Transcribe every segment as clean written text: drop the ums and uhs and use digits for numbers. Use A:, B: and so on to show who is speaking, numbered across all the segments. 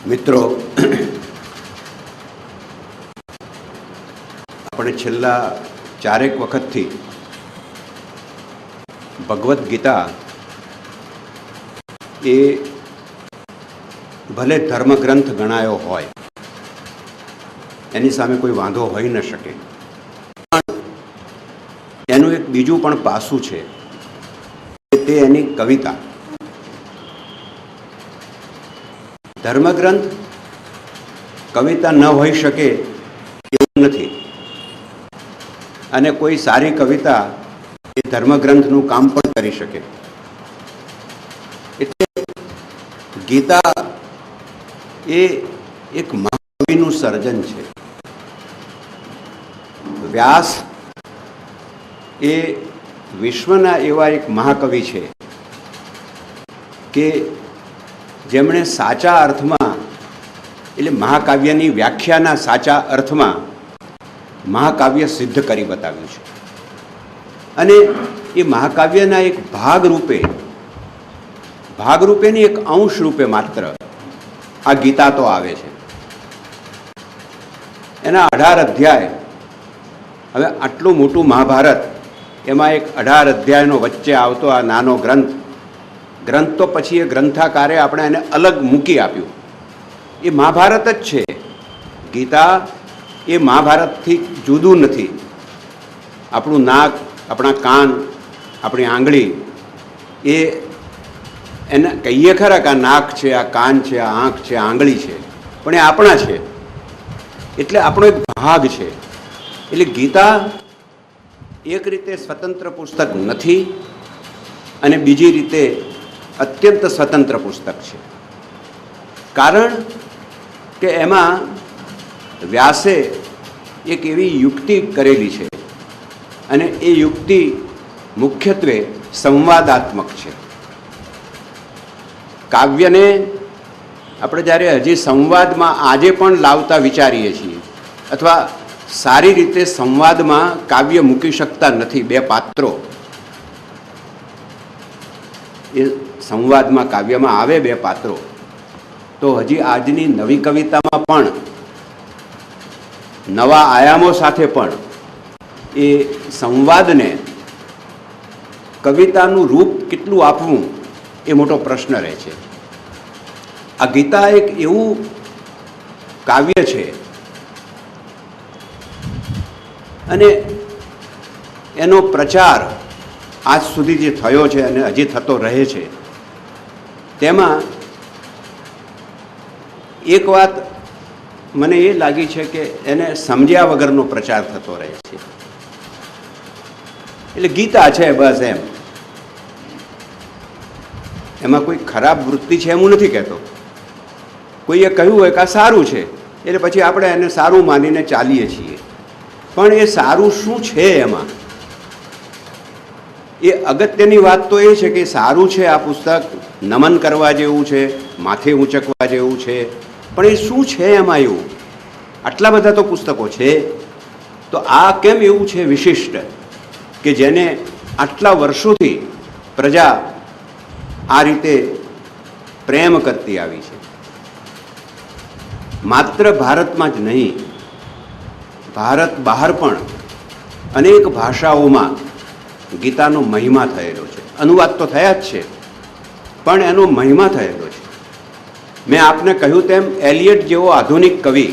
A: મિત્રો, આપણે છેલ્લા ચારેક વખતથી ભગવદ્ ગીતા એ ભલે ધર્મગ્રંથ ગણાયો હોય, એની સામે કોઈ વાંધો હોઈ ન શકે, પણ એનું એક બીજું પણ પાસું છે કે તે એની કવિતા. ધર્મગ્રંથ કવિતા ન હોઈ શકે એવું નથી, અને કોઈ સારી કવિતા એ ધર્મગ્રંથનું કામ પણ કરી શકે. એટલે ગીતા એ એક મહાકવિનું સર્જન છે. વ્યાસ એ વિશ્વના એવા એક મહાકવિ છે કે જેમણે સાચા અર્થમાં, એટલે મહાકાવ્યની વ્યાખ્યાના સાચા અર્થમાં મહાકાવ્ય સિદ્ધ કરી બતાવ્યું છે. અને એ મહાકાવ્યના એક ભાગરૂપેની એક અંશ રૂપે માત્ર આ ગીતા તો આવે છે. એના 18 અધ્યાય. હવે આટલું મોટું મહાભારત, એમાં એક 18 અધ્યાયનો વચ્ચે આવતો આ નાનો ગ્રંથ તો પછી એ ગ્રંથાકારે આપણે એને અલગ મૂકી આપ્યું. એ મહાભારત જ છે. ગીતા એ મહાભારતથી જુદું નથી. આપણું નાક, આપણા કાન, આપણી આંગળી, એને કહીએ ખરા કે આ નાક છે, આ કાન છે, આ આંખ છે, આ આંગળી છે, પણ એ આપણા છે. એટલે આપણો એક ભાગ છે. એટલે ગીતા એક રીતે સ્વતંત્ર પુસ્તક નથી, અને બીજી રીતે અત્યંત સ્વતંત્ર પુસ્તક છે. કારણ કે એમાં વ્યાસે એક એવી યુક્તિ કરેલી છે, અને એ યુક્તિ મુખ્યત્વે સંવાદાત્મક છે. કાવ્યને આપણે જ્યારે હજી સંવાદમાં આજે પણ લાવતા વિચારીએ છીએ, અથવા સારી રીતે સંવાદમાં કાવ્ય મૂકી શકતા નથી. બે પાત્રો એ સંવાદમાં, કાવ્યમાં આવે, બે પાત્રો, તો હજી આજની નવી કવિતામાં પણ નવા આયામો સાથે પણ એ સંવાદને કવિતાનું રૂપ કેટલું આપવું એ મોટો પ્રશ્ન રહે છે. આ ગીતા એક એવું કાવ્ય છે, અને એનો પ્રચાર આજ સુધી જે થયો છે અને હજી થતો રહે છે, તેમાં એક વાત મને એ લાગી છે કે એને સમજ્યા વગરનો પ્રચાર થતો રહે છે. એટલે ગીતા છે બસ એમ, એમાં કોઈ ખરાબ વૃત્તિ છે એમ હું નથી કહેતો. કોઈએ કહ્યું હોય કે આ સારું છે, એટલે પછી આપણે એને સારું માનીને ચાલીએ છીએ. પણ એ સારું શું છે એમાં, એ અગત્યની વાત તો એ છે કે સારું છે આ પુસ્તક, નમન કરવા જેવું છે, માથે ઊંચકવા જેવું છે, પણ એ શું છે એમાં એવું? આટલા બધા તો પુસ્તકો છે, તો આ કેમ એવું છે વિશિષ્ટ કે જેને આટલા વર્ષોથી પ્રજા આ રીતે પ્રેમ કરતી આવી છે? માત્ર ભારતમાં જ નહીં, ભારત બહાર પણ અનેક ભાષાઓમાં ગીતાનો મહિમા થયેલો છે. અનુવાદ તો થયા જ છે, પણ એનો મહિમા થયેલો છે. મેં આપને કહ્યું તેમ એલિયટ જેવો આધુનિક કવિ,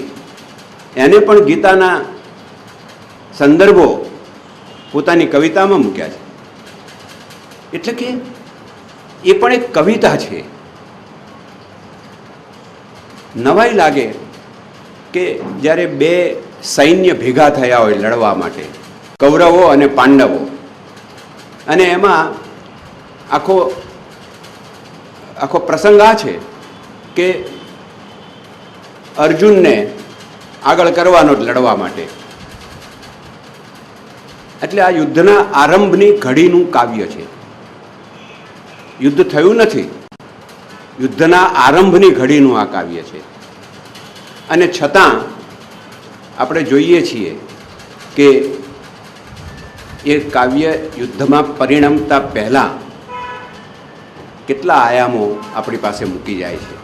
A: એને પણ ગીતાના સંદર્ભો પોતાની કવિતામાં મૂક્યા છે. એટલે કે એ પણ એક કવિતા છે. નવાઈ લાગે કે જ્યારે બે સૈન્ય ભેગા થયા હોય લડવા માટે, કૌરવો અને પાંડવો, અને એમાં આખો પ્રસંગ આ છે કે અર્જુનને આગળ કરવાનો લડવા માટે. એટલે આ યુદ્ધના આરંભની ઘડીનું કાવ્ય છે. યુદ્ધ થયું નથી, યુદ્ધના આરંભની ઘડીનું આ કાવ્ય છે. અને છતાં આપણે જોઈએ છીએ કે એ કાવ્ય યુદ્ધમાં પરિણમતા પહેલાં કેટલા આયામો આપણી પાસે મૂકી જાય છે.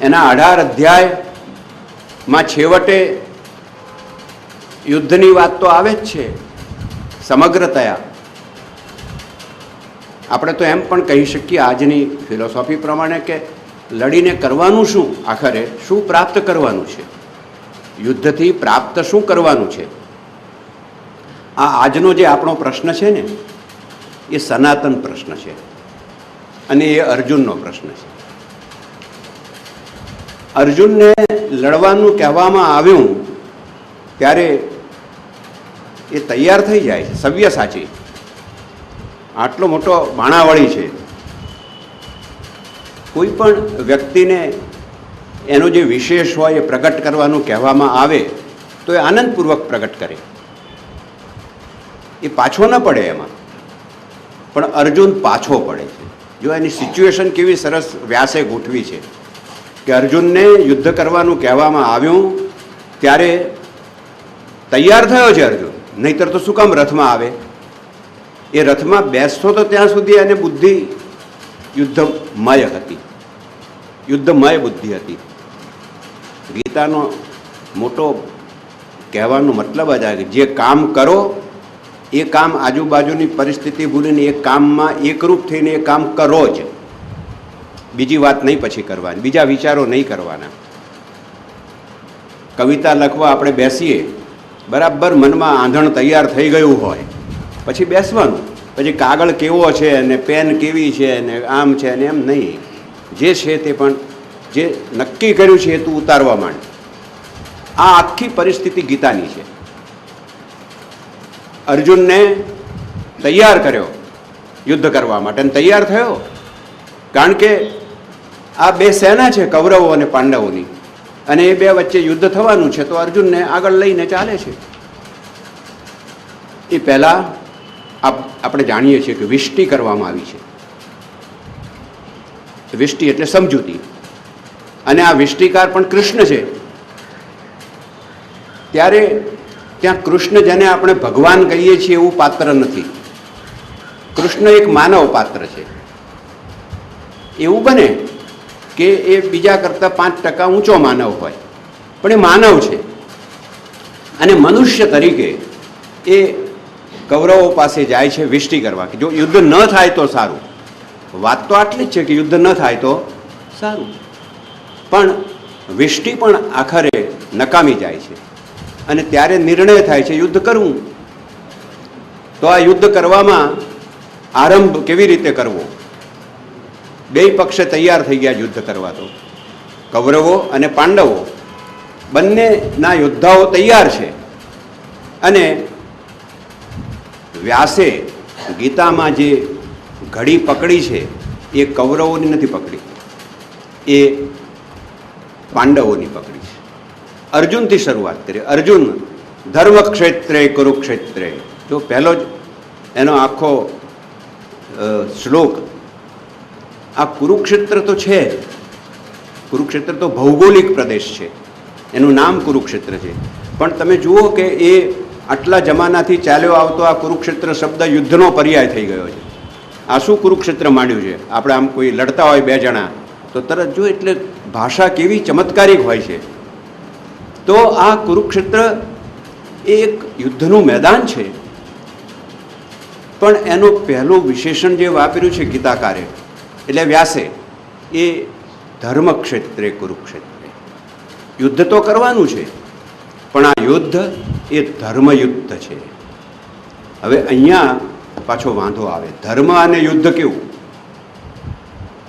A: એના 18 અધ્યાયમાં છેવટે યુદ્ધની વાત તો આવે જ છે સમગ્રતયા. આપણે તો એમ પણ કહી શકીએ આજની ફિલોસોફી પ્રમાણે કે લડીને કરવાનું શું, આખરે શું પ્રાપ્ત કરવાનું છે, યુદ્ધથી પ્રાપ્ત શું કરવાનું છે. આ આજનો જે આપણો પ્રશ્ન છે ને એ સનાતન પ્રશ્ન છે અને એ અર્જુનનો પ્રશ્ન છે. અર્જુનને લડવાનું કહેવામાં આવ્યું ત્યારે એ તૈયાર થઈ જાય છે. સવ્યસાચી આટલો મોટો બાણાવળી છે. કોઈ પણ વ્યક્તિને એનો જે વિશેષ હોય એ પ્રગટ કરવાનું કહેવામાં આવે તો એ આનંદપૂર્વક પ્રગટ કરે, એ પાછો ન પડે એમાં. પણ અર્જુન પાછો પડે છે. જો એની સિચ્યુએશન કેવી સરસ વ્યાસે ગોઠવી છે કે અર્જુનને યુદ્ધ કરવાનું કહેવામાં આવ્યું ત્યારે તૈયાર થયો છે અર્જુન, નહીતર તો શું કામ રથમાં આવે. એ રથમાં બેસતો તો ત્યાં સુધી એને બુદ્ધિ યુદ્ધમય હતી, યુદ્ધમય બુદ્ધિ હતી. ગીતાનો મોટો કહેવાનો મતલબ જ આ કે જે કામ કરો એ કામ આજુબાજુની પરિસ્થિતિ ભૂલીને એ કામમાં એકરૂપ થઈને એ કામ કરો જ, બીજી વાત નહીં પછી કરવાની, બીજા વિચારો નહીં કરવાના. કવિતા લખવા આપણે બેસીએ, બરાબર મનમાં આંધણ તૈયાર થઈ ગયું હોય પછી બેસવાનું, પછી કાગળ કેવો છે અને પેન કેવી છે અને આમ છે અને એમ નહીં. જે છે તે પણ જે નક્કી કર્યું છે એ તું ઉતારવા માંડ. આ આખી પરિસ્થિતિ ગીતાની છે. અર્જુનને તૈયાર કર્યો યુદ્ધ કરવા માટે અને તૈયાર થયો, કારણ કે આ બે સેના છે કૌરવો અને પાંડવોની, અને એ બે વચ્ચે યુદ્ધ થવાનું છે તો અર્જુનને આગળ લઈને ચાલે છે. એ પહેલાં આપણે જાણીએ છીએ કે વિષ્ટિ કરવામાં આવી છે. વિષ્ટિ એટલે સમજૂતી, અને આ વિષ્ટિકાર પણ કૃષ્ણ છે. ત્યારે ત્યાં કૃષ્ણ જેને આપણે ભગવાન કહીએ છીએ એવું પાત્ર નથી. કૃષ્ણ એક માનવ પાત્ર છે. એવું બને કે એ બીજા કરતાં 5% ઊંચો માનવ હોય, પણ એ માનવ છે અને મનુષ્ય તરીકે એ કૌરવો પાસે જાય છે વિષ્ટિ કરવા કે જો યુદ્ધ ન થાય તો સારું. વાત તો આટલી જ છે કે યુદ્ધ ન થાય તો સારું, પણ વિષ્ટિ પણ આખરે નકામી જાય છે અને ત્યારે નિર્ણય થાય છે યુદ્ધ કરવું. તો આ યુદ્ધ કરવામાં આરંભ કેવી રીતે કરવો? બે પક્ષે તૈયાર થઈ ગયા યુદ્ધ કરવા. તો કૌરવો અને પાંડવો બંનેના યોદ્ધાઓ તૈયાર છે. અને વ્યાસે ગીતામાં જે ઘડી પકડી છે એ કૌરવોની નથી પકડી, એ પાંડવોની પકડી છે. અર્જુનથી શરૂઆત કરીએ. અર્જુન ધર્મક્ષેત્રે કુરુક્ષેત્રે, જો પહેલો જ એનો આખો શ્લોક. આ કુરુક્ષેત્ર તો છે, કુરુક્ષેત્ર તો ભૌગોલિક પ્રદેશ છે, એનું નામ કુરુક્ષેત્ર છે. પણ તમે જુઓ કે એ આટલા જમાનાથી ચાલ્યો આવતો આ કુરુક્ષેત્ર શબ્દ યુદ્ધનો પર્યાય થઈ ગયો છે. આ શું કુરુક્ષેત્ર માંડ્યું છે? આપણે આમ કોઈ લડતા હોય બે જણા તો તરત જો, એટલે ભાષા કેવી ચમત્કારિક હોય છે. તો આ કુરુક્ષેત્ર એ એક યુદ્ધનું મેદાન છે. પણ એનું પહેલું વિશેષણ જે વાપર્યું છે ગીતાકારે એટલે વ્યાસે, એ ધર્મક્ષેત્રે કુરુક્ષેત્રે. યુદ્ધ તો કરવાનું છે પણ આ યુદ્ધ એ ધર્મયુદ્ધ છે. હવે અહીંયા પાછો વાંધો આવે, ધર્મ અને યુદ્ધ કેવું?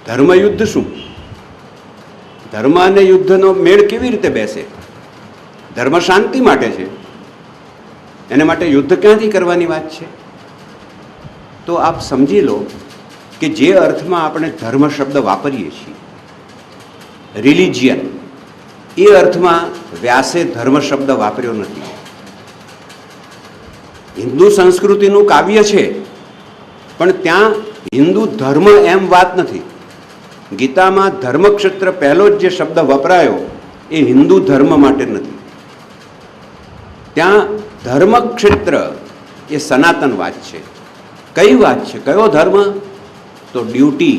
A: ધર્મયુદ્ધ શું? ધર્મ અને યુદ્ધનો મેળ કેવી રીતે બેસે? ધર્મ શાંતિ માટે છે, એને માટે યુદ્ધ ક્યાંથી કરવાની વાત છે? તો આપ સમજી લો કે જે અર્થમાં આપણે ધર્મ શબ્દ વાપરીએ છીએ, રિલિજિયન, એ અર્થમાં વ્યાસે ધર્મ શબ્દ વાપર્યો નથી. હિન્દુ સંસ્કૃતિનું કાવ્ય છે પણ ત્યાં હિન્દુ ધર્મ એમ વાત નથી. ગીતામાં ધર્મક્ષેત્ર પહેલો જ જે શબ્દ વપરાયો એ હિન્દુ ધર્મ માટે નથી. ત્યાં ધર્મક્ષેત્ર એ સનાતન વાત છે. કઈ વાત છે? કયો ધર્મ? તો ડ્યુટી.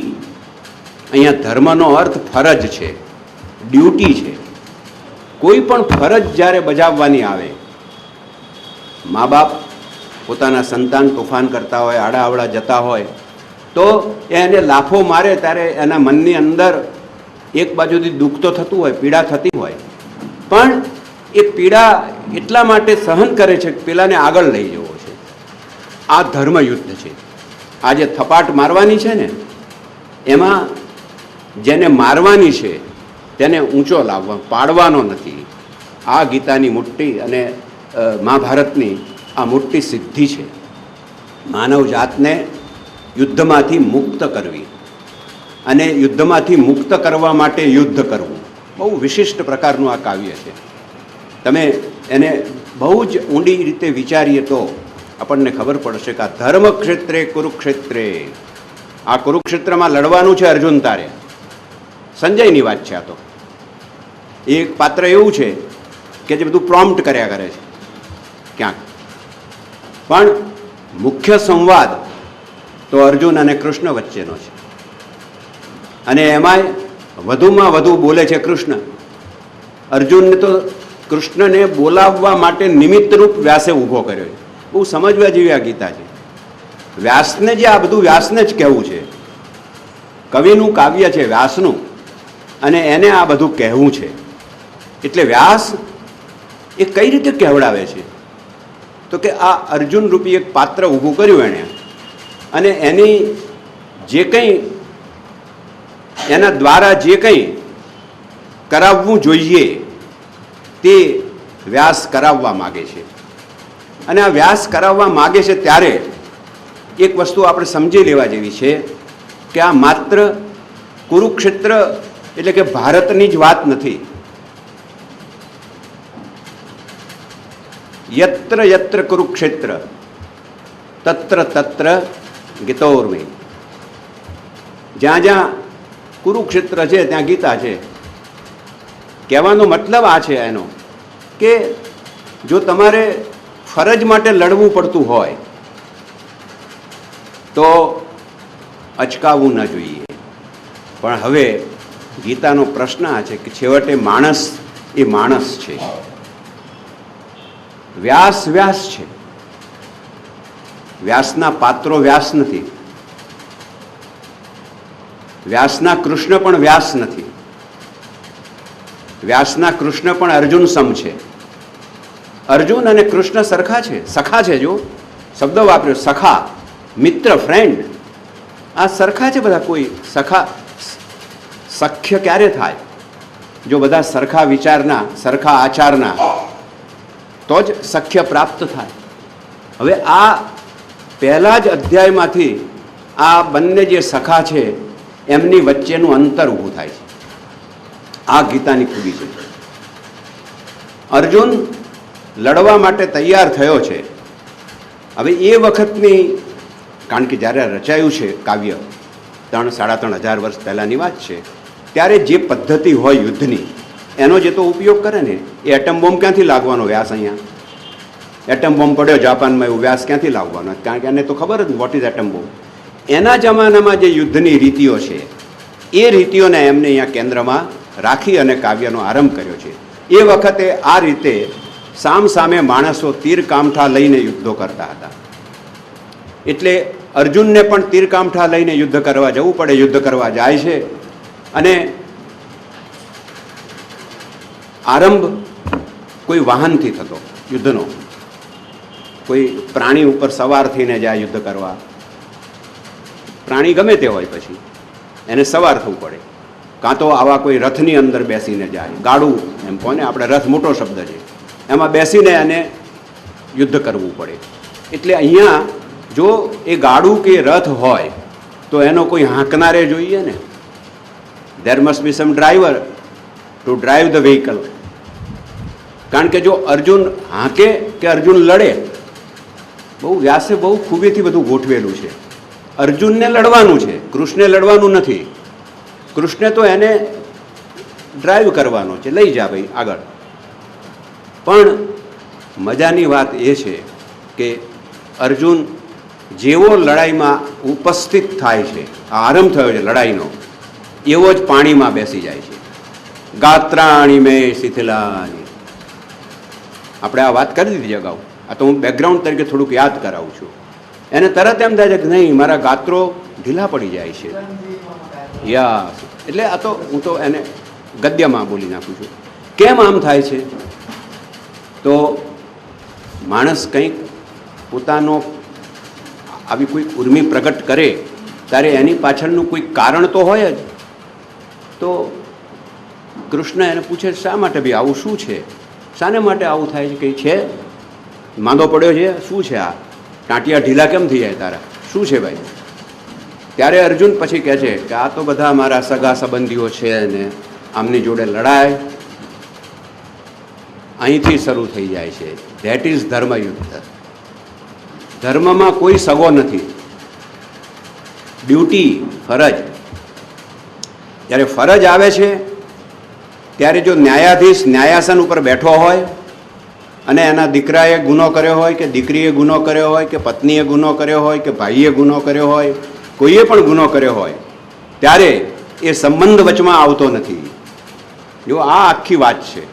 A: અહીંયા ધર્મનો અર્થ ફરજ છે, ડ્યુટી છે. કોઈ પણ ફરજ જ્યારે બજાવવાની આવે, મા બાપ પોતાના સંતાન તોફાન કરતા હોય, આડાઅવળા જતા હોય, તો એને લાફો મારે ત્યારે એના મનની અંદર એક બાજુથી દુઃખ તો થતું હોય, પીડા થતી હોય, પણ એ પીડા એટલા માટે સહન કરે છે કે પેલાને આગળ લઈ જવો છે. આ ધર્મયુદ્ધ છે. આ જે થપાટ મારવાની છે ને, એમાં જેને મારવાની છે તેને ઊંચો લાવવા, પાડવાનો નથી. આ ગીતાની મોટી અને મહાભારતની આ મોટી સિદ્ધિ છે. માનવ જાતને યુદ્ધમાંથી મુક્ત કરવી, અને યુદ્ધમાંથી મુક્ત કરવા માટે યુદ્ધ કરવું, બહુ વિશિષ્ટ પ્રકારનું આ કાવ્ય છે. તમે એને બહુ જ ઊંડી રીતે વિચારીએ તો આપણને ખબર પડશે કે આ ધર્મક્ષેત્રે કુરુક્ષેત્રે, આ કુરુક્ષેત્રમાં લડવાનું છે અર્જુન તારે. સંજયની વાત છે આ તો. એક પાત્ર એવું છે કે જે બધું પ્રોમ્પ્ટ કર્યા કરે છે ક્યાંક, પણ મુખ્ય સંવાદ તો અર્જુન અને કૃષ્ણ વચ્ચેનો છે. અને એમાંય વધુમાં વધુ બોલે છે કૃષ્ણ. અર્જુનને તો કૃષ્ણને બોલાવવા માટે નિમિત્તરૂપ વ્યાસે ઊભો કર્યો છે. બહુ સમજવા જેવી આ ગીતા છે. વ્યાસને જે આ બધું વ્યાસને જ કહેવું છે. કવિનું કાવ્ય છે વ્યાસનું, અને એને આ બધું કહેવું છે. એટલે વ્યાસ એ કઈ રીતે કહેવડાવે છે તો કે આ અર્જુન રૂપી એક પાત્ર ઊભું કર્યું એણે, અને એની જે કંઈ એના દ્વારા જે કંઈ કરાવવું જોઈએ તે વ્યાસ કરાવવા માગે છે. અને આ વ્યાસ કરાવવા માગે છે ત્યારે એક વસ્તુ આપણે સમજી લેવા જેવી છે કે આ માત્ર કુરુક્ષેત્ર એટલે કે ભારતની જ વાત નથી. યત્ર યત્ર કુરુક્ષેત્ર તત્ર તત્ર ગીતોર્વે. જ્યાં જ્યાં કુરુક્ષેત્ર છે ત્યાં ગીતા છે. કહેવાનો મતલબ આ છે એનો કે જો તમારે ફરજ માટે લડવું પડતું હોય તો અચકાવવું ન જોઈએ. પણ હવે ગીતાનો પ્રશ્ન આ છે કે છેવટે માણસ એ માણસ છે, વ્યાસ વ્યાસ છે. વ્યાસના પાત્રો વ્યાસ નથી, વ્યાસના કૃષ્ણ પણ વ્યાસ નથી, વ્યાસના કૃષ્ણ પણ અર્જુન સમ છે. અર્જુન અને કૃષ્ણ સરખા છે, સખા છે. જો શબ્દ વાપર્યો સખા, મિત્ર, ફ્રેન્ડ, આ સરખા છે બધા. કોઈ સખા સખ્ય ક્યારે થાય? જો બધા સરખા વિચારના, સરખા આચારના, તો જ સખ્ય પ્રાપ્ત થાય. હવે આ પહેલા જ અધ્યાયમાંથી આ બંને જે સખા છે એમની વચ્ચેનું અંતર ઊભું થાય છે. આ ગીતાની ખૂબી છે. અર્જુન લડવા માટે તૈયાર થયો છે. હવે એ વખતની, કારણ કે જ્યારે રચાયું છે કાવ્ય 3-3.5 વર્ષ પહેલાંની વાત છે, ત્યારે જે પદ્ધતિ હોય યુદ્ધની એનો જે તો ઉપયોગ કરે ને, એ એટમ બોમ્બ ક્યાંથી લાગવાનો વ્યાસ? અહીંયા એટમ બોમ્બ પડ્યો જાપાનમાં, એવું વ્યાસ ક્યાંથી લાવવાનો? કારણ કે એને તો ખબર જ વોટ ઇઝ એટમ બોમ્બ. એના જમાનામાં જે યુદ્ધની રીતિઓ છે એ રીતિઓને એમને અહીંયા કેન્દ્રમાં રાખી અને કાવ્યનો આરંભ કર્યો છે. એ વખતે આ રીતે સામ સામે માણસો તીર કામઠા લઈને યુદ્ધો કરતા હતા. એટલે અર્જુનને પણ તીર કામઠા લઈને યુદ્ધ કરવા જવું પડે. યુદ્ધ કરવા જાય છે અને આરંભ કોઈ વાહનથી થતો યુદ્ધનો. કોઈ પ્રાણી ઉપર સવાર થઈને જાય યુદ્ધ કરવા. પ્રાણી ગમે તે હોય, પછી એને સવાર થવું પડે. કાં તો આવા કોઈ રથની અંદર બેસીને જાય, ગાડું એમ કોને આપણે, રથ મોટો શબ્દ છે, એમાં બેસીને એને યુદ્ધ કરવું પડે. એટલે અહીંયા જો એ ગાડું કે રથ હોય તો એનો કોઈ હાંકનારે જોઈએ ને. There must be some driver to drive the vehicle. કારણ કે જો અર્જુન હાંકે કે અર્જુન લડે, બહુ વ્યાસે બહુ ખૂબીથી બધું ગોઠવેલું છે. અર્જુનને લડવાનું છે, કૃષ્ણે લડવાનું નથી. કૃષ્ણે તો એને ડ્રાઈવ કરવાનો છે, લઈ જા ભાઈ આગળ. પણ મજાની વાત એ છે કે અર્જુન જેવો લડાઈમાં ઉપસ્થિત થાય છે, આરંભ થયો છે લડાઈનો, એવો જ પાણીમાં બેસી જાય છે. ગાત્રાણી મેં શિથિલાની. આપણે આ વાત કરી દીધી અગાઉ. આ તો હું બેકગ્રાઉન્ડ તરીકે થોડુંક યાદ કરાવું છું. એને તરત એમ થાય છે કે નહીં, મારા ગાત્રો ઢીલા પડી જાય છે. યસ, એટલે આ તો હું તો એને ગદ્યમાં બોલી નાખું છું. કેમ આમ થાય છે? તો માણસ કંઈક પોતાનો આવી કોઈ ઉર્મિ પ્રગટ કરે ત્યારે એની પાછળનું કોઈ કારણ તો હોય જ. તો કૃષ્ણ એને પૂછે, શા માટે ભાઈ આવું શું છે? શાને માટે આવું થાય છે? કંઈ છે? માંદો પડ્યો છે? શું છે આ? ટાંટિયા ઢીલા કેમ થઈ જાય તારા? શું છે ભાઈ? ત્યારે અર્જુન પછી કહે છે કે આ તો બધા મારા સગા સંબંધીઓ છે ને આમની જોડે લડાય અહીંથી શરૂ થઈ જાય છે. ધેટ ઇઝ ધર્મયુદ્ધ. ધર્મમાં કોઈ સગો નથી. ડ્યુટી, ફરજ. જ્યારે ફરજ આવે છે ત્યારે જો ન્યાયાધીશ ન્યાયાસન ઉપર બેઠો હોય અને એના દીકરાએ ગુનો કર્યો હોય કે દીકરીએ ગુનો કર્યો હોય કે પત્નીએ ગુનો કર્યો હોય કે ભાઈએ ગુનો કર્યો હોય, કોઈએ પણ ગુનો કર્યો હોય, ત્યારે એ સંબંધ વચમાં આવતો નથી. જો આ આખી વાત છે.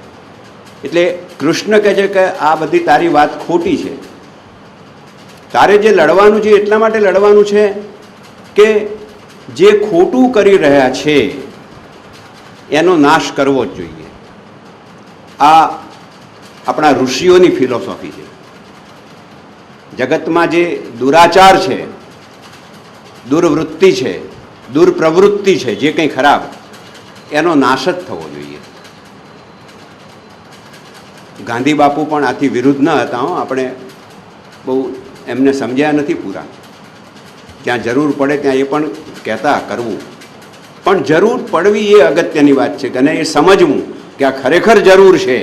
A: એટલે કૃષ્ણ કહે છે કે આ બધી તારી વાત ખોટી છે. તારે જે લડવાનું છે એટલા માટે લડવાનું છે કે જે ખોટું કરી રહ્યા છે એનો નાશ કરવો જ જોઈએ. આ આપણા ઋષિઓની ફિલોસોફી છે. જગતમાં જે દુરાચાર છે, દુર્વૃત્તિ છે, દુર્પ્રવૃત્તિ છે, જે કંઈ ખરાબ, એનો નાશ જ થવો જોઈએ. ગાંધી બાપુ પણ આથી વિરુદ્ધ ન હતા. આપણે બહુ એમને સમજ્યા નથી પૂરા. જ્યાં જરૂર પડે ત્યાં એ પણ કહેતા કરવું, પણ જરૂર પડવી એ અગત્યની વાત છે. અને એ સમજવું કે આ ખરેખર જરૂર છે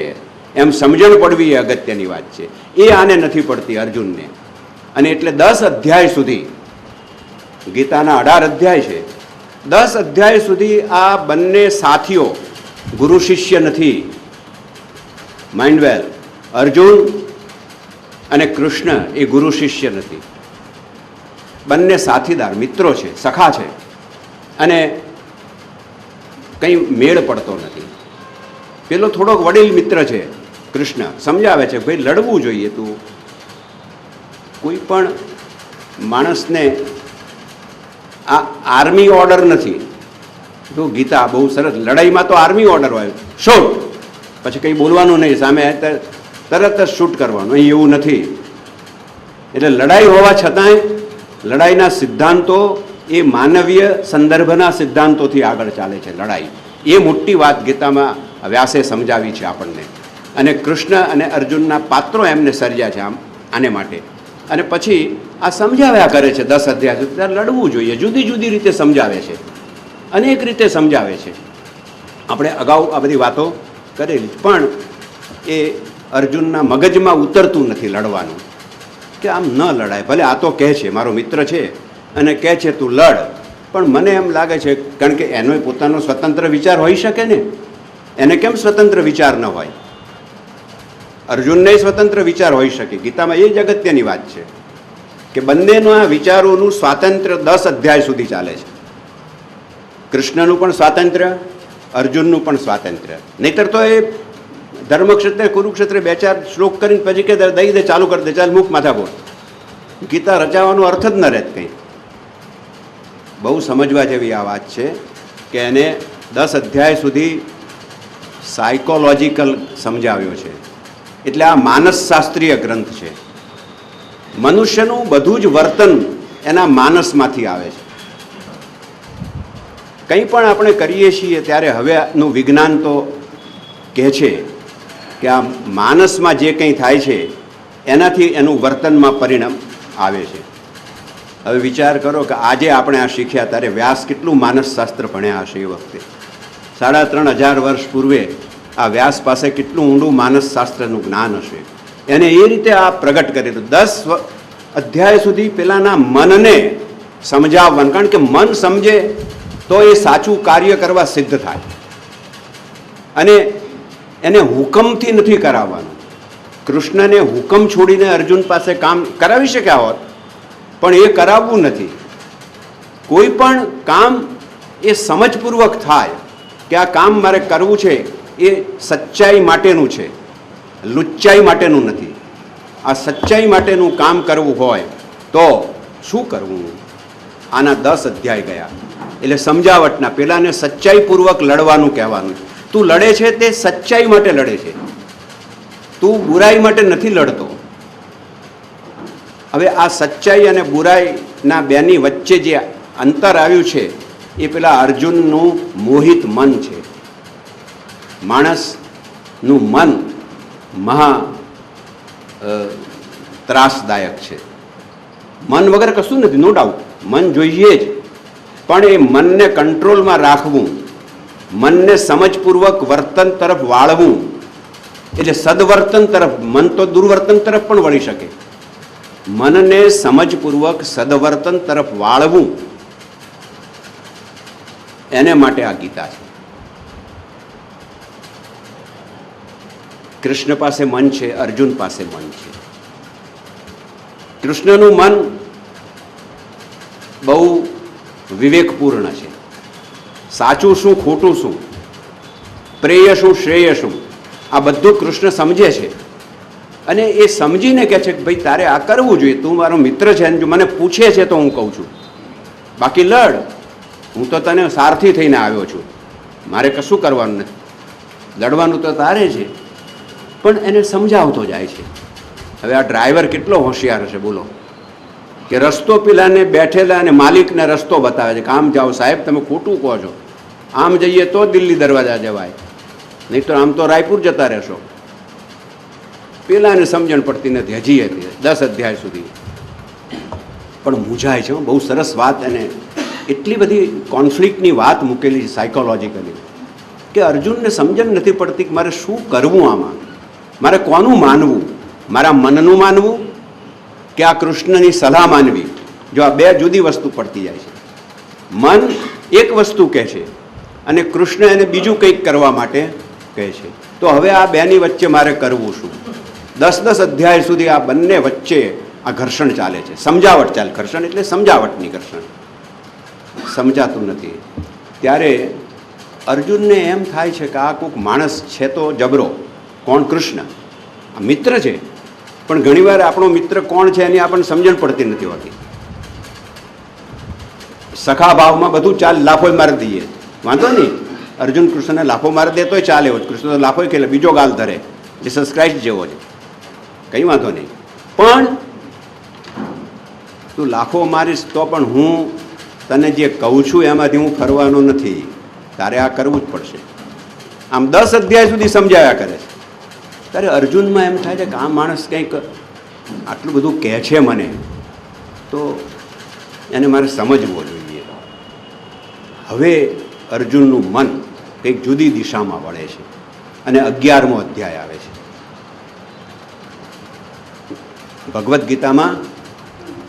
A: એમ સમજણ પડવી એ અગત્યની વાત છે. એ આને નથી પડતી અર્જુનને. અને એટલે 10 અધ્યાય સુધી, ગીતાના 18 અધ્યાય છે, 10 અધ્યાય સુધી આ બંને સાથીઓ ગુરુ શિષ્ય નથી. માઇન્ડ વેલ, અર્જુન અને કૃષ્ણ એ ગુરુ શિષ્ય નથી. બંને સાથીદાર મિત્રો છે, સખા છે. અને કંઈ મેળ પડતો નથી. પેલો થોડોક વડીલ મિત્ર છે કૃષ્ણ, સમજાવે છે ભાઈ લડવું જોઈએ. તું કોઈ પણ માણસને આ આર્મી ઓર્ડર નથી. તો ગીતા બહુ સરસ, લડાઈમાં તો આર્મી ઓર્ડર હોય, શૂટ, પછી કંઈ બોલવાનું નહીં, સામે તરત જ શૂટ કરવાનું. અહીં એવું નથી. એટલે લડાઈ હોવા છતાંય લડાઈના સિદ્ધાંતો એ માનવીય સંદર્ભના સિદ્ધાંતોથી આગળ ચાલે છે. લડાઈ એ મોટી વાત ગીતામાં વ્યાસે સમજાવી છે આપણને. અને કૃષ્ણ અને અર્જુનના પાત્રો એમને સર્જ્યા છે આને માટે. અને પછી આ સમજાવ્યા કરે છે 10 અધ્યાય સુધી. ત્યારે લડવું જોઈએ. જુદી જુદી રીતે સમજાવે છે, અનેક રીતે સમજાવે છે. આપણે અગાઉ આ બધી વાતો કરેલી, પણ એ અર્જુનના મગજમાં ઉતરતું નથી લડવાનું, કે આમ ન લડાય. ભલે આ તો કહે છે, મારો મિત્ર છે અને કહે છે તું લડ, પણ મને એમ લાગે છે, કારણ કે એનો પોતાનો સ્વતંત્ર વિચાર હોઈ શકે ને. એને કેમ સ્વતંત્ર વિચાર ન હોય? અર્જુનને સ્વતંત્ર વિચાર હોઈ શકે. ગીતામાં એ જ અગત્યની વાત છે કે બંનેના વિચારોનું સ્વાતંત્ર્ય 10 અધ્યાય સુધી ચાલે છે. કૃષ્ણનું પણ સ્વાતંત્ર્ય, અર્જુનનું પણ સ્વાતંત્ર્ય. નહીતર તો એ ધર્મક્ષેત્રે કુરુક્ષેત્રે 2-4 શ્લોક કરીને પછી કે દઈ દે, ચાલુ કરી દે, ચાલ મૂક માથા પર. ગીતા રચાવાનો અર્થ જ ન રહેત કંઈ. બહુ સમજવા જેવી આ વાત છે કે એને 10 અધ્યાય સુધી સાયકોલોજીકલ સમજાવ્યો છે. એટલે આ માનસશાસ્ત્રીય ગ્રંથ છે. મનુષ્યનું બધું જ વર્તન એના માનસમાંથી આવે છે. કંઈ પણ આપણે કરીએ છીએ ત્યારે હવેનું વિજ્ઞાન તો કહે છે કે આ માનસમાં જે કંઈ થાય છે એનાથી એનું વર્તનમાં પરિણામ આવે છે. હવે વિચાર કરો કે આજે આપણે આ શીખ્યા ત્યારે વ્યાસ કેટલું માનસશાસ્ત્ર ભણ્યા હશે. એ વખતે 3500 વર્ષ પૂર્વે આ વ્યાસ પાસે કેટલું ઊંડું માનસશાસ્ત્રનું જ્ઞાન હશે. એને એ રીતે આ પ્રગટ કરેલું. 10 અધ્યાય સુધી પેલાના મનને સમજાવવાનું, કારણ કે મન સમજે તો એ સાચું કાર્ય કરવા સિદ્ધ થાય. અને એને હુકમથી નથી કરાવવાનું. કૃષ્ણને હુકમ છોડીને અર્જુન પાસે કામ કરાવી શક્યા હોત, પણ એ કરાવવું નથી. કોઈ પણ કામ એ સમજપૂર્વક થાય કે આ કામ મારે કરવું છે એ સચ્ચાઈ માટેનું છે, લુચ્ચાઈ માટેનું નથી. આ સચ્ચાઈ માટેનું કામ કરવું હોય તો શું કરવું? આના 10 અધ્યાય ગયા. એટલે સમજાવટના પેલાને સચ્ચાઈપૂર્વક લડવાનું કહેવાનું છે. તું લડે છે તે સચ્ચાઈ માટે લડે છે, તું બુરાઈ માટે નથી લડતો. હવે આ સચ્ચાઈ અને બુરાઈના બેની વચ્ચે જે અંતર આવ્યું છે એ પેલા અર્જુનનું મોહિત મન છે. માણસનું મન મહા ત્રાસદાયક છે. મન વગર કશું નથી, નો ડાઉટ, મન જોઈએ જ, પણ એ મનને કંટ્રોલમાં રાખવું, મનને સમજપૂર્વક વર્તન તરફ વાળવું, એટલે સદવર્તન તરફ. મન તો દુર્વર્તન તરફ પણ વળી શકે. મનને સમજપૂર્વક સદવર્તન તરફ વાળવું, એને માટે આ ગીતા છે. કૃષ્ણ પાસે મન છે, અર્જુન પાસે મન છે. કૃષ્ણનું મન બહુ વિવેકપૂર્ણ છે. સાચું શું, ખોટું શું, પ્રેય શું, શ્રેય શું, આ બધું કૃષ્ણ સમજે છે. અને એ સમજીને કહે છે કે ભાઈ તારે આ કરવું જોઈએ, તું મારો મિત્ર છે, જો મને પૂછે છે તો હું કહું છું, બાકી લડ, હું તો તને સારથી થઈને આવ્યો છું, મારે કશું કરવાનું નથી, લડવાનું તો તારે છે. પણ એને સમજાવતો જાય છે. હવે આ ડ્રાઈવર કેટલો હોશિયાર હશે બોલો, કે રસ્તો પેલાને બેઠેલા અને માલિકને રસ્તો બતાવે છે કે આમ જાઓ સાહેબ, તમે ખોટું કહો છો, આમ જઈએ તો દિલ્હી દરવાજા જવાય, નહીં તો આમ તો રાયપુર જતા રહેશો. પેલાને સમજણ પડતી નથી હજી 10 અધ્યાય સુધી, પણ મૂંઝાય છે. બહુ સરસ વાત, અને એટલી બધી કોન્ફ્લિક્ટની વાત મૂકેલી છે સાયકોલોજીકલી, કે અર્જુનને સમજણ નથી પડતી કે મારે શું કરવું, આમાં મારે કોનું માનવું, મારા મનનું માનવું કે આ કૃષ્ણની સલાહ માનવી. જો આ બે જુદી વસ્તુ પડતી જાય છે. મન એક વસ્તુ કહે છે અને કૃષ્ણ એને બીજું કંઈક કરવા માટે કહે છે. તો હવે આ બેની વચ્ચે મારે કરવું શું? 10 અધ્યાય સુધી આ બંને વચ્ચે આ ઘર્ષણ ચાલે છે, સમજાવટ ચાલે. ઘર્ષણ એટલે સમજાવટની ઘર્ષણ, સમજાતું નથી. ત્યારે અર્જુનને એમ થાય છે કે આ કોઈક માણસ છે તો જબરો. કોણ? કૃષ્ણ. આ મિત્ર છે, પણ ઘણીવાર આપણો મિત્ર કોણ છે એની આપણને સમજણ પડતી નથી હોતી. સખા ભાવમાં બધું ચાલ, લાફો મારી દઈએ, વાંધો નહીં. અર્જુન કૃષ્ણને લાફો મારી દે તોય ચાલે, કૃષ્ણ તો લાફો ખેલે, બીજો ગાલ ધરે, જીસસ ક્રાઇસ્ટ જેવો છે, કંઈ વાંધો નહીં. પણ તું લાફો મારીશ તો પણ હું તને જે કહું છું એમાંથી હું ફરવાનો નથી, તારે આ કરવું જ પડશે. આમ 10 અધ્યાય સુધી સમજાવ્યા કરે છે. ત્યારે અર્જુનમાં એમ થાય છે કે આ માણસ કંઈક આટલું બધું કહે છે મને, તો એને મારે સમજવો જોઈએ. હવે અર્જુનનું મન કંઈક જુદી દિશામાં વળે છે અને 11મો અધ્યાય આવે છે. ભગવદ્ ગીતામાં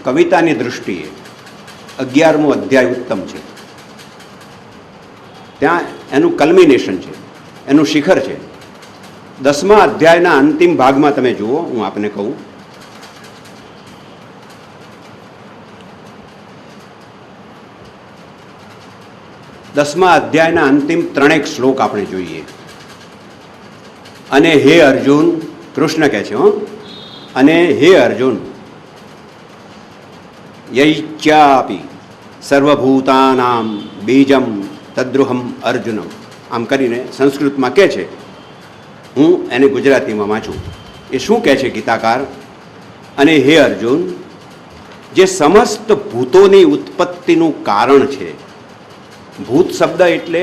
A: કવિતાની દૃષ્ટિએ 11મો અધ્યાય ઉત્તમ છે. ત્યાં એનું કલ્મિનેશન છે, એનું શિખર છે. 10મા અધ્યાયના અંતિમ ભાગમાં તમે જુઓ, હું આપને કહું, દસમા અધ્યાયના અંતિમ 3 શ્લોક આપણે જોઈએ. અને હે અર્જુન, કૃષ્ણ કહે છે, અને હે અર્જુન, યૈચ્યાપી સર્વભૂતાનામ બીજમ તદ્રુહમ અર્જુનમ, આમ કરીને સંસ્કૃતમાં કહે છે. હું એને ગુજરાતીમાં વાંચું. એ શું કહે છે ગીતાકાર? અને હે અર્જુન, જે સમસ્ત ભૂતોની ઉત્પત્તિનું કારણ છે. ભૂત શબ્દ એટલે